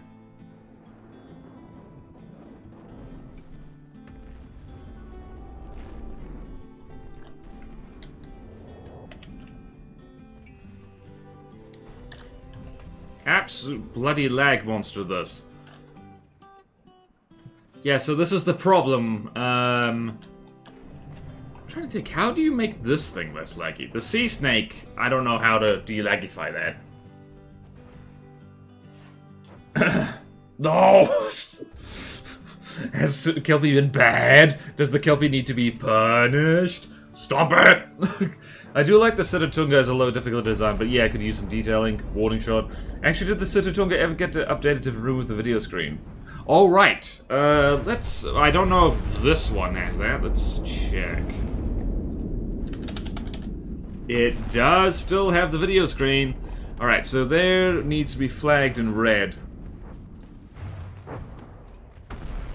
Absolute bloody lag monster, this. Yeah, so this is the problem. I'm trying to think, how do you make this thing less laggy? The sea snake, I don't know how to delagify that. No! Has Kelpie been bad? Does the Kelpie need to be punished? Stop it! I do like the Sitatunga as a low difficulty design, but yeah, I could use some detailing. Warning shot. Actually, did the Sitatunga ever get updated to remove the video screen? Alright, let's... I don't know if this one has that. Let's check. It does still have the video screen. Alright, so there needs to be flagged in red.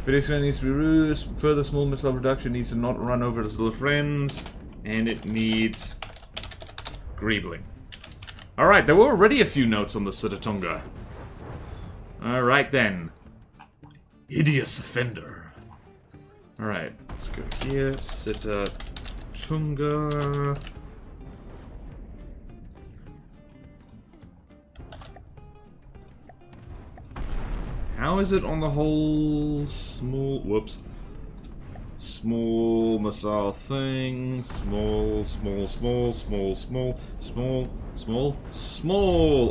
Video screen needs to be reduced. Further small missile reduction needs to not run over its little friends. And it needs greebling. Alright, there were already a few notes on the Sitatunga. Alright then. Hideous offender. Alright, let's go here. Sitatunga. How is it on the whole small... Whoops. Small missile thing. Small.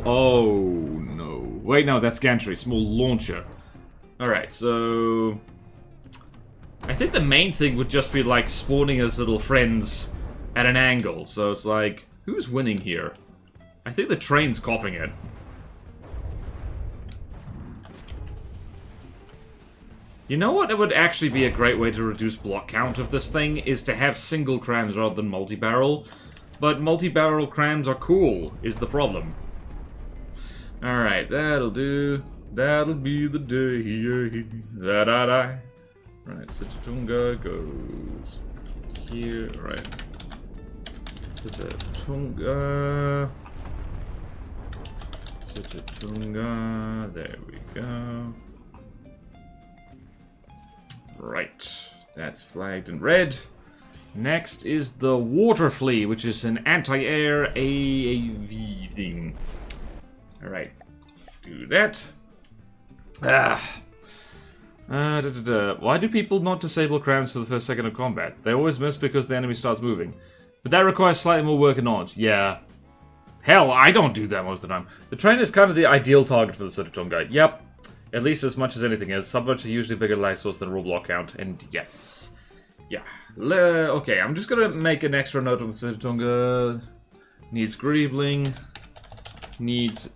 Oh, no. Wait, no, that's gantry. Small launcher. Alright, so... I think the main thing would just be, like, spawning his little friends at an angle. So it's like, who's winning here? I think the train's copying it. You know what? It would actually be a great way to reduce block count of this thing, is to have single crams rather than multi-barrel. But multi-barrel crams are cool, is the problem. Alright, that'll do. That'll be the day that I die. Right, Sitatunga goes here. Right. Sitatunga. Sitatunga. There we go. Right, that's flagged in red. Next is the Water Flea, which is an anti-air AAV thing. Alright, do that. Why do people not disable crams for the first second of combat? They always miss because the enemy starts moving. But that requires slightly more work and odds. Yeah. Hell, I don't do that most of the time. The train is kind of the ideal target for the Sitatunga. Yep. At least as much as anything is. Subboats are usually bigger life source than raw block count, and yes. Yeah. Okay, I'm just gonna make an extra note on the Sitatunga. Needs greebling. Needs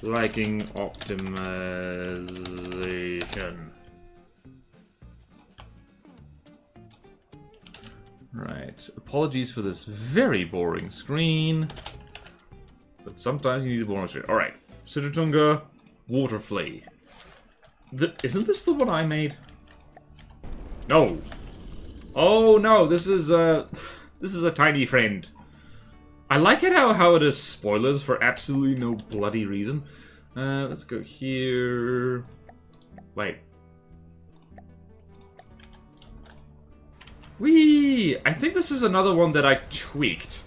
liking optimization. Right. Apologies for this very boring screen. But sometimes you need a bonus rate. Alright. Sitatunga, Water Flea. Isn't this the one I made? No. Oh no, this is a tiny friend. I like it how it is spoilers for absolutely no bloody reason. Let's go here. Wait. Whee! I think this is another one that I tweaked.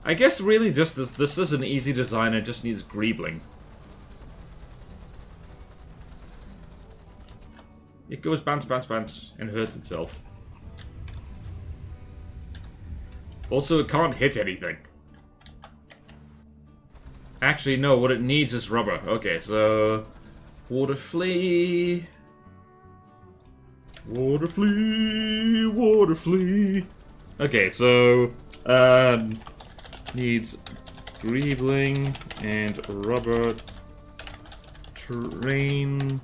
I guess really just this is an easy design, it just needs greebling. It goes bounce, bounce, bounce, and hurts itself. Also, it can't hit anything. Actually, no, what it needs is rubber. Okay, so... Water Flea... Water Flea... Water Flea... Okay, so... needs greebling and rubber terrain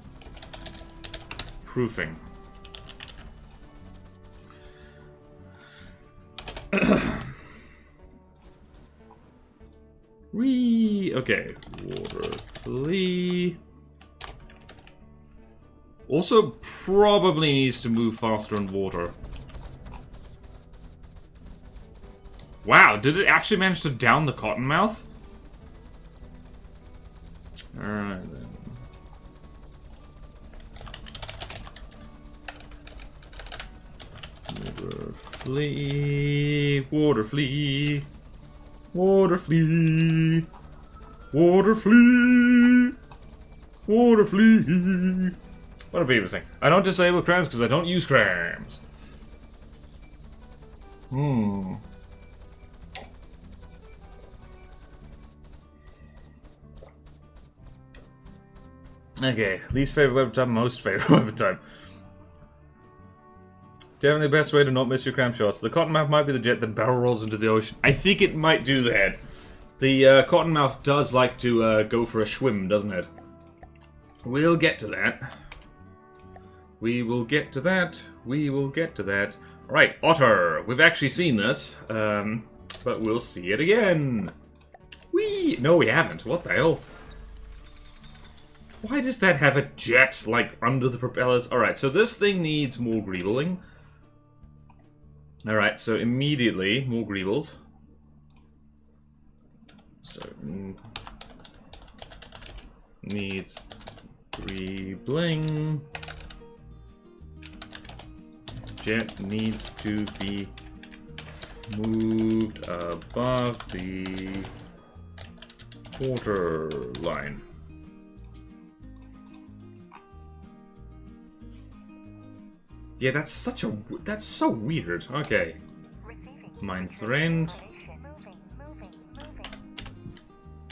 proofing. Okay, Water Flea. Also probably needs to move faster in water. Wow, did it actually manage to down the cottonmouth? Alright then. Water Flea, Water Flea, Water Flea, Water Flea, Water Flea. What are people saying? I don't disable crams because I don't use crams. Okay, least favorite weapon type, most favorite weapon type. Definitely the best way to not miss your cram shots. The Cottonmouth might be the jet that barrel rolls into the ocean. I think it might do that. The Cottonmouth does like to go for a swim, doesn't it? We'll get to that. We will get to that. We will get to that. Right, Otter. We've actually seen this, but we'll see it again. Whee! No, we haven't. What the hell? Why does that have a jet, like, under the propellers? Alright, so this thing needs more greebling. Alright, so immediately, more greebles. So, needs greebling. Jet needs to be moved above the water line. Yeah, that's so weird. Okay. Mein friend.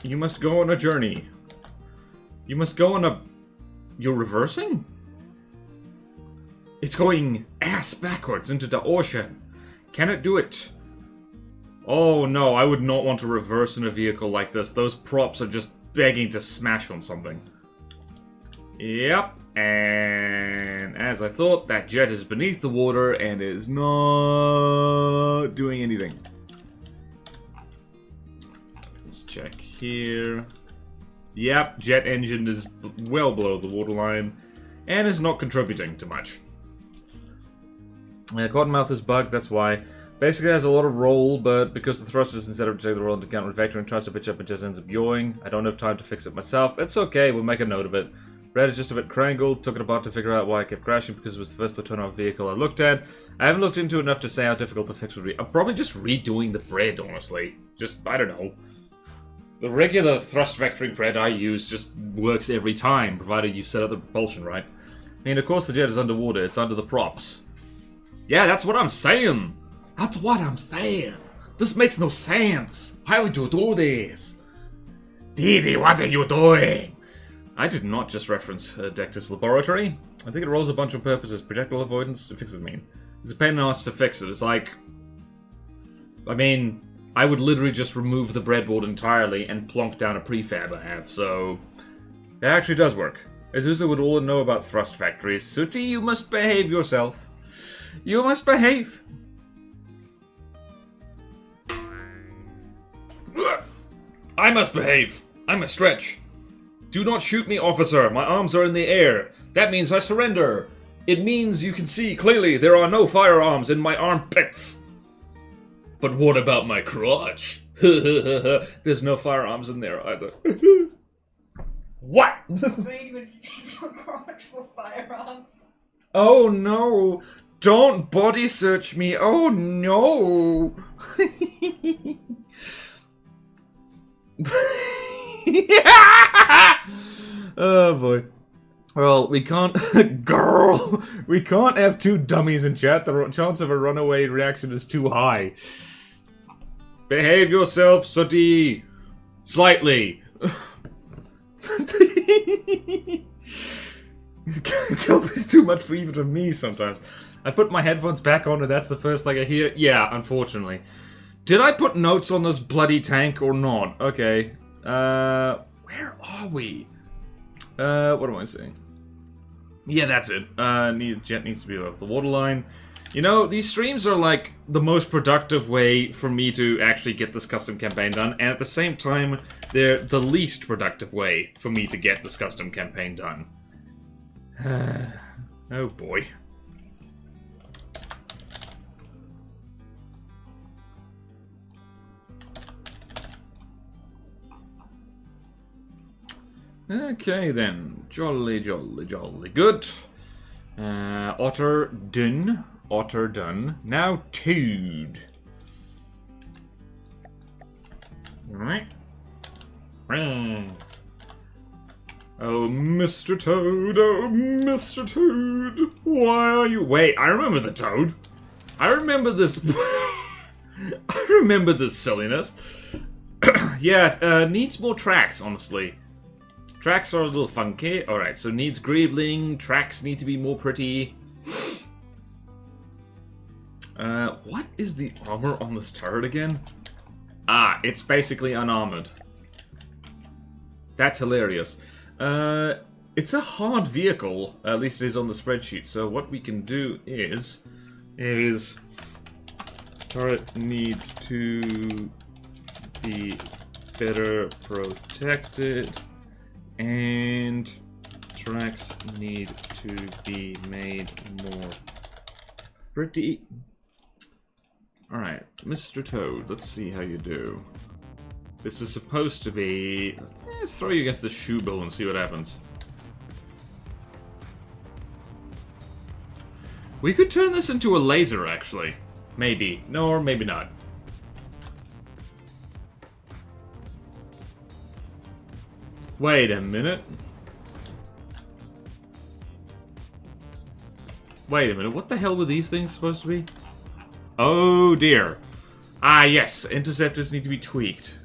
You must go on a journey. You must go on a... You're reversing? It's going ass backwards into the ocean. Can it do it? Oh no, I would not want to reverse in a vehicle like this. Those props are just begging to smash on something. Yep, and as I thought, that jet is beneath the water and is not doing anything. Let's check here. Yep, jet engine is well below the waterline and is not contributing to much. Cottonmouth is bugged, that's why. Basically has a lot of roll, but because the thrusters, instead of taking the roll into account when vectoring, tries to pitch up and just ends up yawing. I don't have time to fix it myself. It's okay, we'll make a note of it. Red is just a bit crangled, took it apart to figure out why I kept crashing because it was the first Plutonic vehicle I looked at. I haven't looked into it enough to say how difficult the fix would be. I'm probably just redoing the bread, honestly. Just, I don't know. The regular thrust vectoring bread I use just works every time, provided you set up the propulsion right. I mean, of course the jet is underwater, it's under the props. Yeah, that's what I'm saying! That's what I'm saying! This makes no sense! Why would you do this? Didi, what are you doing? I did not just reference Dectus Laboratory. I think it rolls a bunch of purposes. Projectile avoidance, it fixes me. It's a pain in the ass to fix it. It's like... I mean, I would literally just remove the breadboard entirely and plonk down a prefab I have, so... It actually does work. Azusa would all know about thrust factories. Sooty, you must behave yourself. You must behave. I must behave. I'm a stretch. Do not shoot me, officer. My arms are in the air. That means I surrender. It means you can see clearly there are no firearms in my armpits. But what about my crotch? There's no firearms in there either. What? Where you inspect your crotch for firearms? Oh no. Don't body search me. Oh no. Oh boy. Well, we can't... Girl! We can't have two dummies in chat. The chance of a runaway reaction is too high. Behave yourself, Sooty! Slightly. Kelpie's too much for even me sometimes. I put my headphones back on and that's the first thing I hear. Yeah, unfortunately. Did I put notes on this bloody tank or not? Okay. Where are we? What am I saying? Yeah, that's it. Jet needs to be above the waterline. You know, these streams are like the most productive way for me to actually get this custom campaign done, and at the same time, they're the least productive way for me to get this custom campaign done. Oh boy. Okay then, jolly good. Otter done. Now Toad. Oh, Mr. Toad, oh, Mr. Toad, why are you... Wait, I remember the Toad. I remember this... I remember this silliness. Yeah, needs more tracks, honestly. Tracks are a little funky. Alright, so needs greebling. Tracks need to be more pretty. What is the armor on this turret again? Ah, it's basically unarmored. That's hilarious. It's a hard vehicle. At least it is on the spreadsheet. So what we can do is turret needs to be better protected, and tracks need to be made more pretty. Alright, Mr. Toad, let's see how you do. This is supposed to be... Let's throw you against the shoe bill and see what happens. We could turn this into a laser, actually. Maybe. No, or maybe not. Wait a minute. Wait a minute, what the hell were these things supposed to be? Oh dear. Ah yes, interceptors need to be tweaked.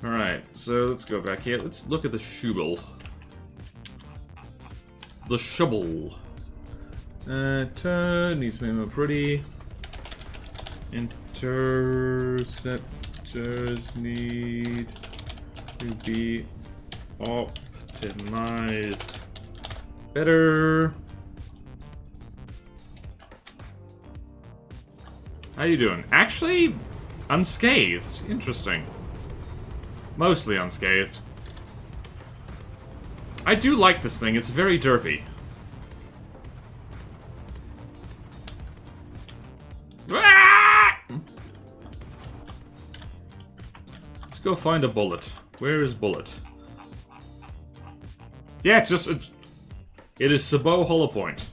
Alright, so let's go back here. Let's look at the shovel. The shovel. Turn needs to be more pretty. Interceptors need to be optimized better. How you doing? Actually, unscathed. Interesting. Mostly unscathed. I do like this thing. It's very derpy. Let's go find a bullet. Where is bullet? Yeah, it's just... It is Sabot Hollow Point.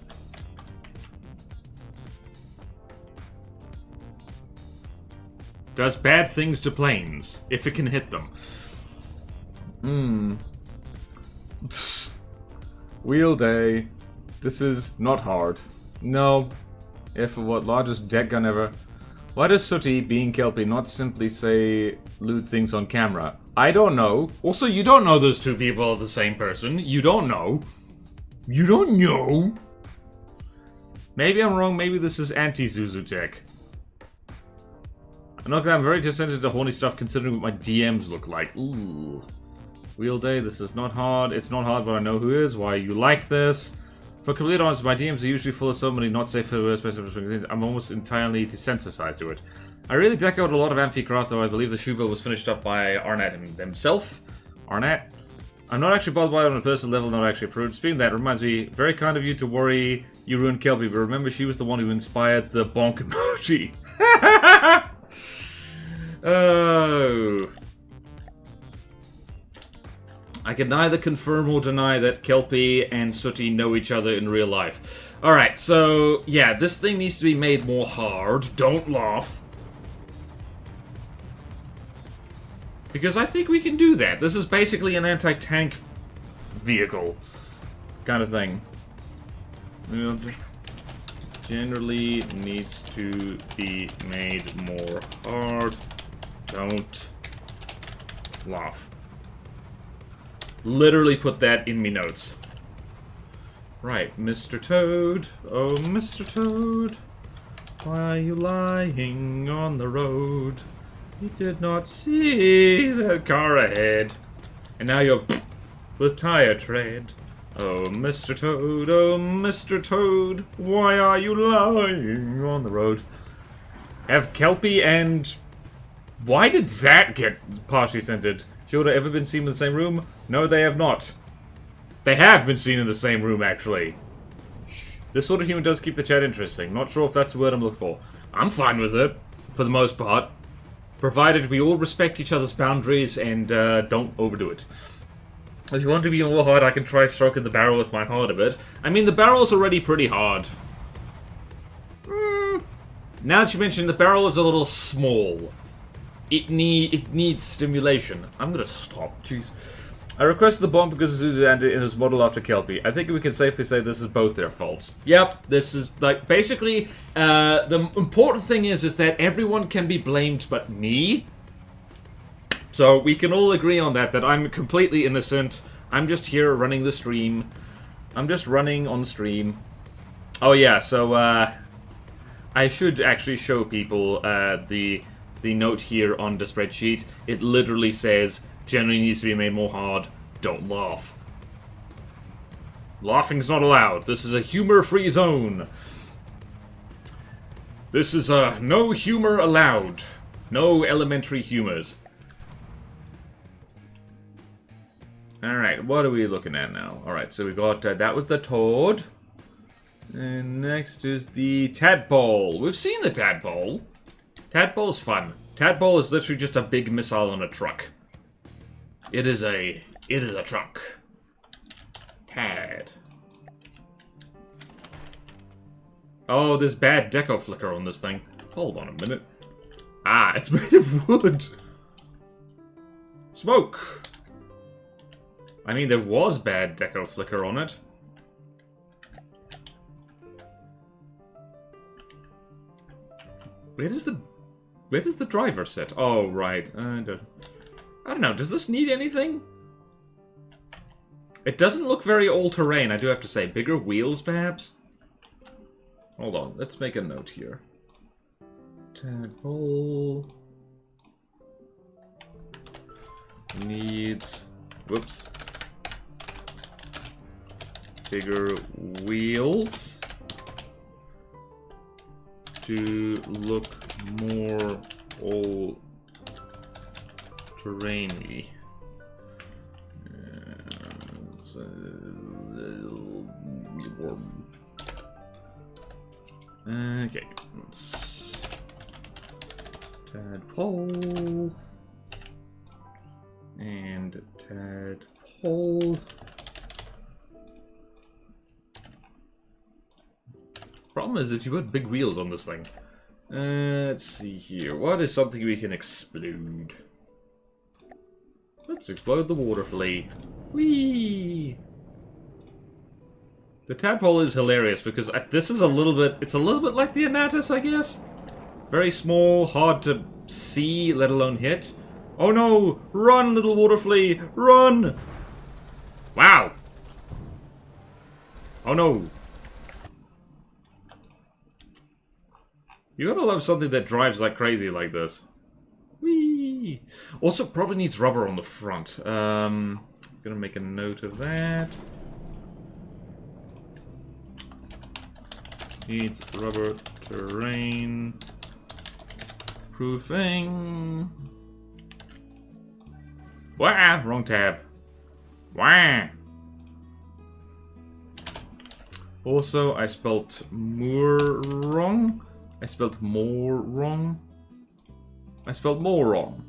Does bad things to planes, if it can hit them. Wheel day. This is not hard. No. If what largest deck gun ever. Why does Sooty, being Kelpie, not simply say loot things on camera? I don't know. Also, you don't know those two people are the same person. You don't know. You don't know. Maybe I'm wrong. Maybe this is anti-Zuzu tech. I'm not gonna. I'm very sensitive to horny stuff considering what my DMs look like. Ooh. Wheel day, this is not hard. It's not hard, but I know who is. Why you like this. For complete honesty, my DMs are usually full of so many not safe for specific things. I'm almost entirely desensitized to it. I really deck out a lot of Amphi-craft, though I believe the shoe bill was finished up by Arnett himself. Arnett? I'm not actually bothered by it on a personal level, not actually approved. Speaking of that, it reminds me, very kind of you to worry you ruined Kelpie, but remember she was the one who inspired the bonk emoji. Oh. I can neither confirm or deny that Kelpie and Sooty know each other in real life. Alright, so, yeah, this thing needs to be made more hard. Don't laugh. Because I think we can do that. This is basically an anti-tank vehicle kind of thing. Generally needs to be made more hard. Don't laugh. Literally put that in me notes. Right, Mr. Toad. Oh, Mr. Toad. Why are you lying on the road? You did not see the car ahead. And now you're with tire tread. Oh, Mr. Toad. Oh, Mr. Toad. Why are you lying on the road? Have Kelpie and... Why did Zat get partially scented? Should have ever been seen in the same room? No, they have not. They have been seen in the same room, actually. This sort of humor does keep the chat interesting. Not sure if that's the word I'm looking for. I'm fine with it, for the most part. Provided we all respect each other's boundaries and don't overdo it. If you want to be more hard, I can try stroking the barrel with my heart a bit. I mean, the barrel's already pretty hard. Now that you mention the barrel is a little small. It needs stimulation. I'm gonna stop, jeez. I requested the bomb because Susie and it was modeled after Kelpie. I think we can safely say this is both their faults. Yep, this is, like, basically, the important thing is that everyone can be blamed but me. So we can all agree on that I'm completely innocent. I'm just here running the stream. I'm just running on stream. Oh yeah, so, I should actually show people, the note here on the spreadsheet. It literally says, generally needs to be made more hard. Don't laugh. Laughing's not allowed. This is a humor-free zone. This is no humor allowed. No elementary humors. Alright, what are we looking at now? Alright, so we got, that was the toad. And next is the tadpole. We've seen the tadpole. Tadpole's fun. Tadpole is literally just a big missile on a truck. It is a truck. Tad. Oh, there's bad deco flicker on this thing. Hold on a minute. Ah, it's made of wood. Smoke. I mean, there was bad deco flicker on it. Where does the driver sit? Oh, right. I don't know. Does this need anything? It doesn't look very all-terrain, I do have to say. Bigger wheels, perhaps? Hold on. Let's make a note here. Tadpole needs... Whoops. Bigger wheels to look more all-terrainy. Okay, let's tadpole and tadpole. Problem is if you put big wheels on this thing. Let's see here. What is something we can explode? Let's explode the water flea. Whee! The tadpole is hilarious because this is a little bit... It's a little bit like the Anatus, I guess. Very small, hard to see, let alone hit. Oh no! Run, little water flea! Run! Wow! Oh no! You gotta love something that drives like crazy like this. Whee! Also, probably needs rubber on the front. Gonna make a note of that. Needs rubber terrain proofing. Wah! Wrong tab. Wah! Also, I spelt moor wrong. I spelt more wrong. I spelt more wrong.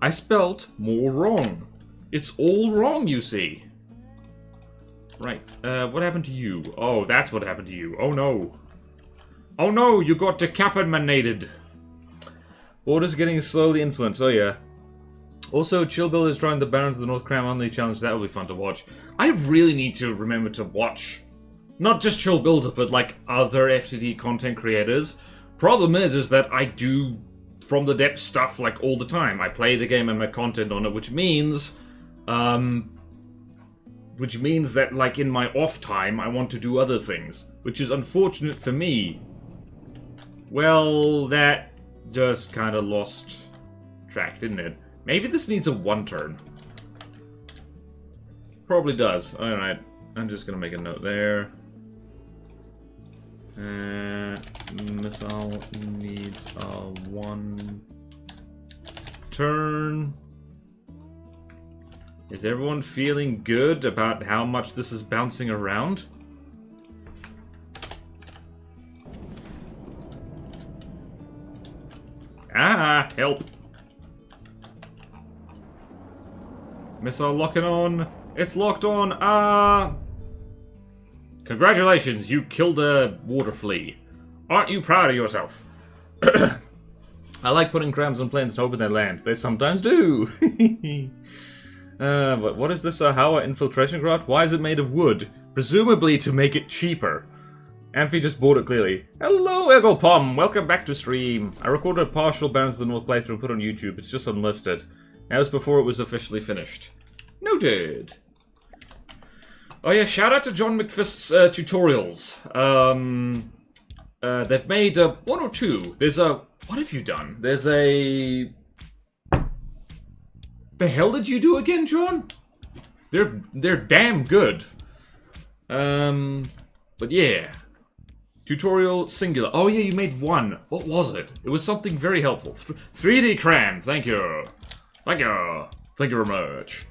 I spelt more wrong. It's all wrong, you see. Right. What happened to you? Oh, that's what happened to you. Oh no. Oh no, you got decapitated. Order's getting slowly influenced. Oh yeah. Also, Chill Bill is drawing the Barons of the North Crown Only Challenge. That will be fun to watch. I really need to remember to watch not just Chill Builder, but like other FTD content creators. Problem is that I do from the depth stuff like all the time. I play the game and make content on it, which means that like in my off time I want to do other things, which is unfortunate for me. Well, that just kind of lost track, didn't it? Maybe this needs a one turn. Probably does. Alright, I'm just gonna make a note there. Missile needs a one turn. Is everyone feeling good about how much this is bouncing around? Ah, help. Missile locking on. It's locked on. Ah. Congratulations, you killed a water flea. Aren't you proud of yourself? I like putting crabs on planes and hoping they land. They sometimes do. But what is this Hawa infiltration garage? Why is it made of wood? Presumably to make it cheaper. Amphi just bought it clearly. Hello, Egglepom! Welcome back to stream. I recorded a partial Bounds of the North playthrough and put on YouTube. It's just unlisted. That was before it was officially finished. Noted. Oh yeah, shout out to John McFist's tutorials. They've made one or two. There's a... What have you done? There's a... The hell did you do again, John? They're damn good. But yeah. Tutorial singular. Oh yeah, you made one. What was it? It was something very helpful. 3D cram. Thank you. Thank you. Thank you very much.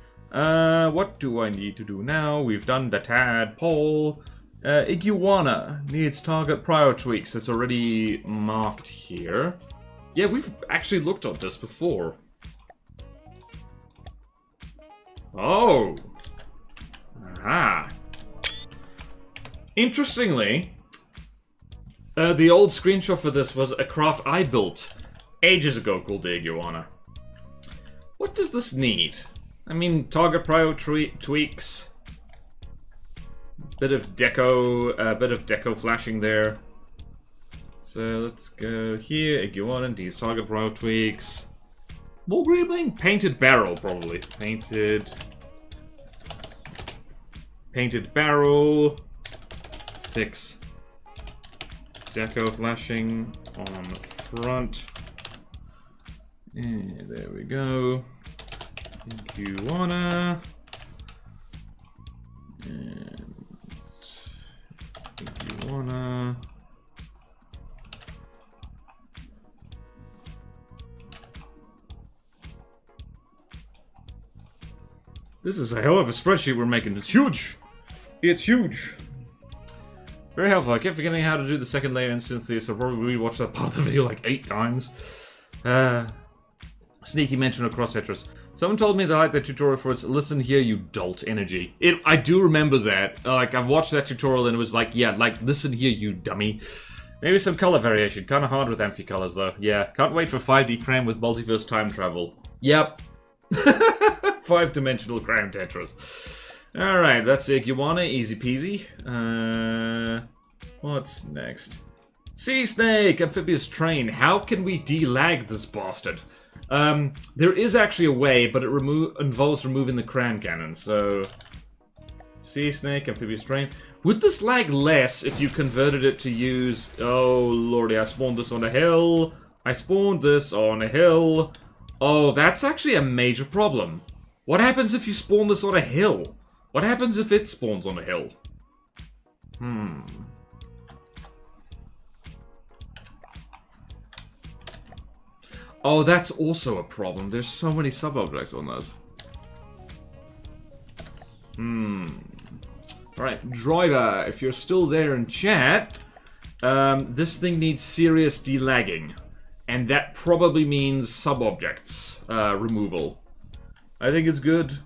What do I need to do now? We've done the tadpole. Iguana needs target prior tweaks. It's already marked here. Yeah, we've actually looked at this before. Oh. Aha. Interestingly, the old screenshot for this was a craft I built ages ago called the Iguana. What does this need? I mean, target prior tweaks. Bit of deco flashing there. So let's go here. Iguana needs target prior tweaks. More greebling? Painted barrel, probably. Painted barrel. Fix deco flashing on front. And there we go. Iguana. And Iguana. This is a hell of a spreadsheet we're making. It's huge! It's huge! Very helpful. I kept forgetting how to do the second layer instantly, so I'll probably rewatched that part of the video like 8 times. Sneaky mention of cross Tetris. Someone told me they liked that tutorial for its listen here, you dolt energy. I do remember that. Like, I've watched that tutorial and it was like, yeah, like, listen here, you dummy. Maybe some color variation. Kind of hard with amphi colors, though. Yeah, can't wait for 5D cram with multiverse time travel. Yep. 5-dimensional cram Tetris. Alright, that's Iguana, easy peasy. What's next? Sea Snake, amphibious train. How can we delag this bastard? There is actually a way, but it involves removing the cram cannon, so... Sea Snake, amphibious train. Would this lag less if you converted it to use... Oh, lordy, I spawned this on a hill. I spawned this on a hill. Oh, that's actually a major problem. What happens if you spawn this on a hill? What happens if it spawns on a hill? Oh, that's also a problem. There's so many sub-objects on this. Alright, driver, if you're still there in chat, this thing needs serious delagging. And that probably means sub-objects removal. I think it's good.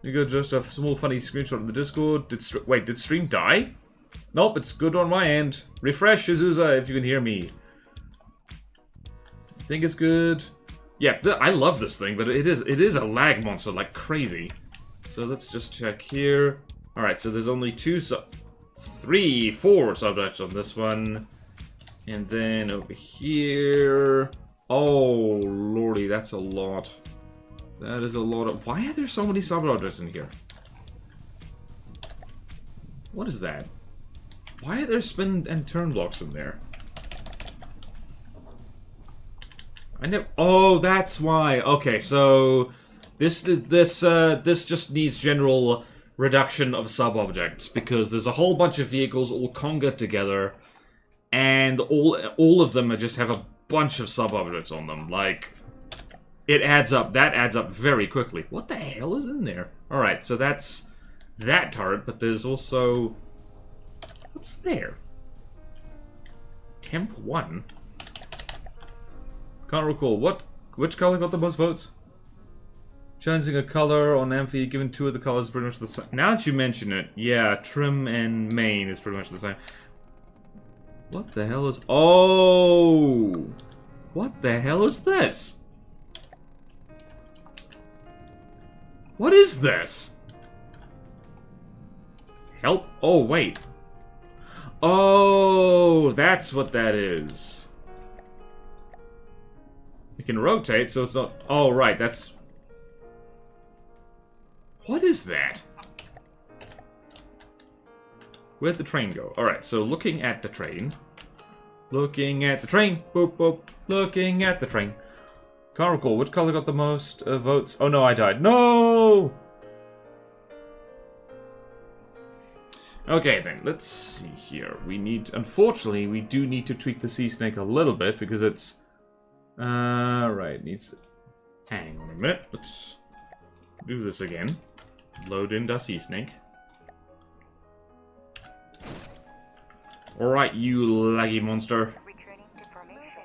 We got just a small funny screenshot in the Discord. Wait, did stream die? Nope, it's good on my end. Refresh, Shizuza, if you can hear me. I think it's good. Yeah, I love this thing, but it is a lag monster like crazy. So let's just check here. Alright, so there's only 4 subjects on this one. And then over here... Oh, lordy, that's a lot. That is a lot of... Why are there so many sub-objects in here? What is that? Why are there spin and turn blocks in there? I know... Oh, that's why. Okay, so... This just needs general reduction of sub-objects, because there's a whole bunch of vehicles all conga together, and all of them just have a bunch of sub-objects on them. Like... It adds up. That adds up very quickly. What the hell is in there? Alright, so that's that turret, but there's also... What's there? Temp 1? Can't recall. Which color got the most votes? Changing a color on Amphi, given 2 of the colors is pretty much the same. Now that you mention it, yeah, trim and main is pretty much the same. What the hell is... Oh! What the hell is this? What is this? Help? Oh, wait. Oh, that's what that is. It can rotate, so it's not... Oh, right, that's... What is that? Where'd the train go? Alright, so looking at the train. Looking at the train. Boop, boop. Looking at the train. Can't recall. Which color got the most votes? Oh, no, I died. No! Okay, then. Let's see here. We need... Unfortunately, we do need to tweak the sea snake a little bit because it's... right. Needs... Hang on a minute. Let's do this again. Load in the sea snake. Alright, you laggy monster. Returning to formation.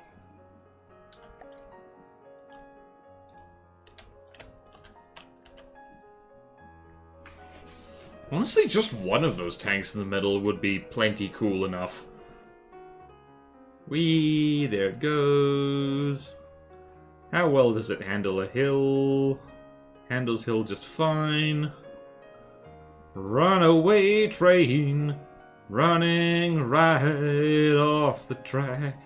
Honestly, just one of those tanks in the middle would be plenty cool enough. Whee, there it goes. How well does it handle a hill? Handles hill just fine. Runaway train. Running right off the track.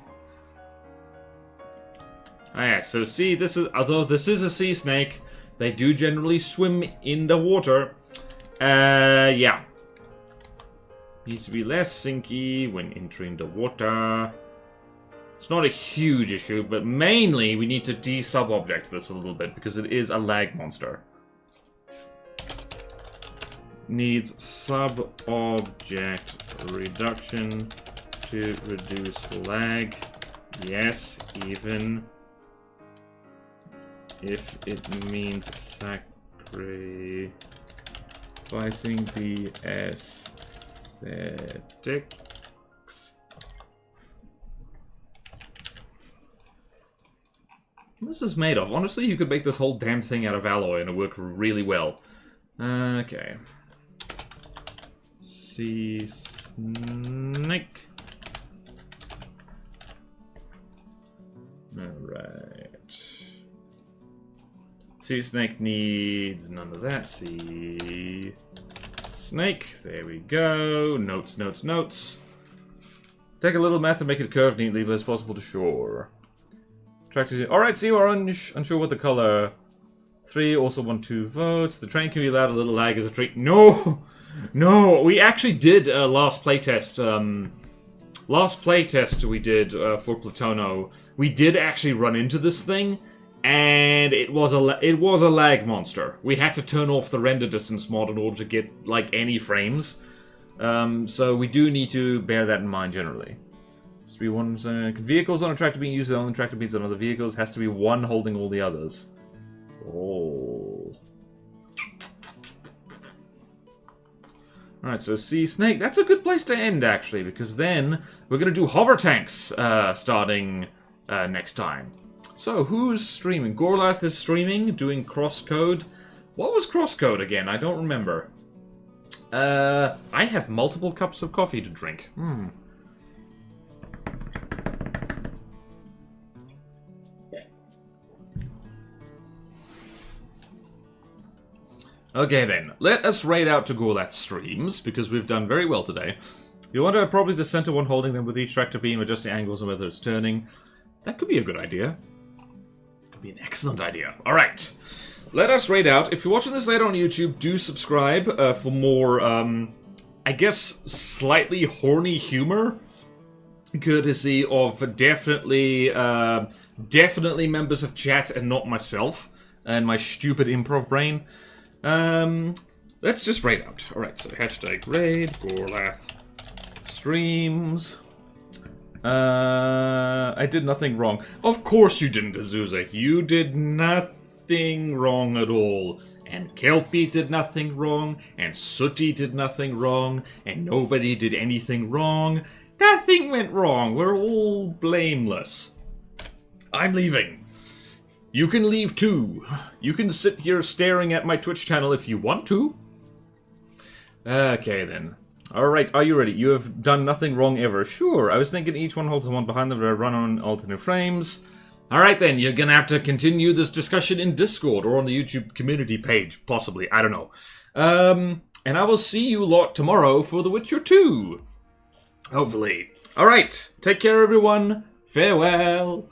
Ah, yeah, so see, this is, although this is a sea snake, they do generally swim in the water. Yeah. Needs to be less sinky when entering the water. It's not a huge issue, but mainly we need to de-sub-object this a little bit because it is a lag monster. Needs sub-object reduction to reduce lag. Yes, even if it means sacrificing the aesthetics. What is this made of? Honestly, you could make this whole damn thing out of alloy and it would work really well. Okay. Sea snake. Alright. Sea snake needs none of that. Sea snake. There we go. Notes, notes, notes. Take a little math to make it curve neatly, but it's possible to shore. Alright, see, we're unsure what the color. 3 also want 2 votes. The train can be allowed a little lag as a treat. No! No! We actually did last playtest. Last playtest we did for Platono. We did actually run into this thing, and it was a lag monster. We had to turn off the render distance mod in order to get like any frames. So we do need to bear that in mind generally. Has to be one vehicles on a tractor being used on the tractor beams on other vehicles. Has to be one holding all the others. Oh. Alright, so sea snake. That's a good place to end, actually, because then we're going to do hover tanks starting next time. So, who's streaming? Gorlath is streaming, doing crosscode. What was crosscode again? I don't remember. I have multiple cups of coffee to drink. Okay then, let us raid out to Gorlath's streams, because we've done very well today. You want to have probably the center one holding them with each tractor beam, adjusting angles and whether it's turning. That could be a good idea. Could be an excellent idea. Alright, let us raid out. If you're watching this later on YouTube, do subscribe for more, I guess, slightly horny humor. Courtesy of definitely members of chat and not myself, and my stupid improv brain. Let's just raid out. Alright, so hashtag raid, Gorlath streams. I did nothing wrong. Of course you didn't, Azusa. You did nothing wrong at all. And Kelpie did nothing wrong, and Sooty did nothing wrong, and nobody did anything wrong. Nothing went wrong. We're all blameless. I'm leaving. You can leave too. You can sit here staring at my Twitch channel if you want to. Okay then. Alright, are you ready? You have done nothing wrong ever. Sure, I was thinking each one holds the one behind them to run on alternate frames. Alright then, you're gonna have to continue this discussion in Discord or on the YouTube community page, possibly. I don't know. And I will see you lot tomorrow for The Witcher 2. Hopefully. Alright, take care everyone. Farewell.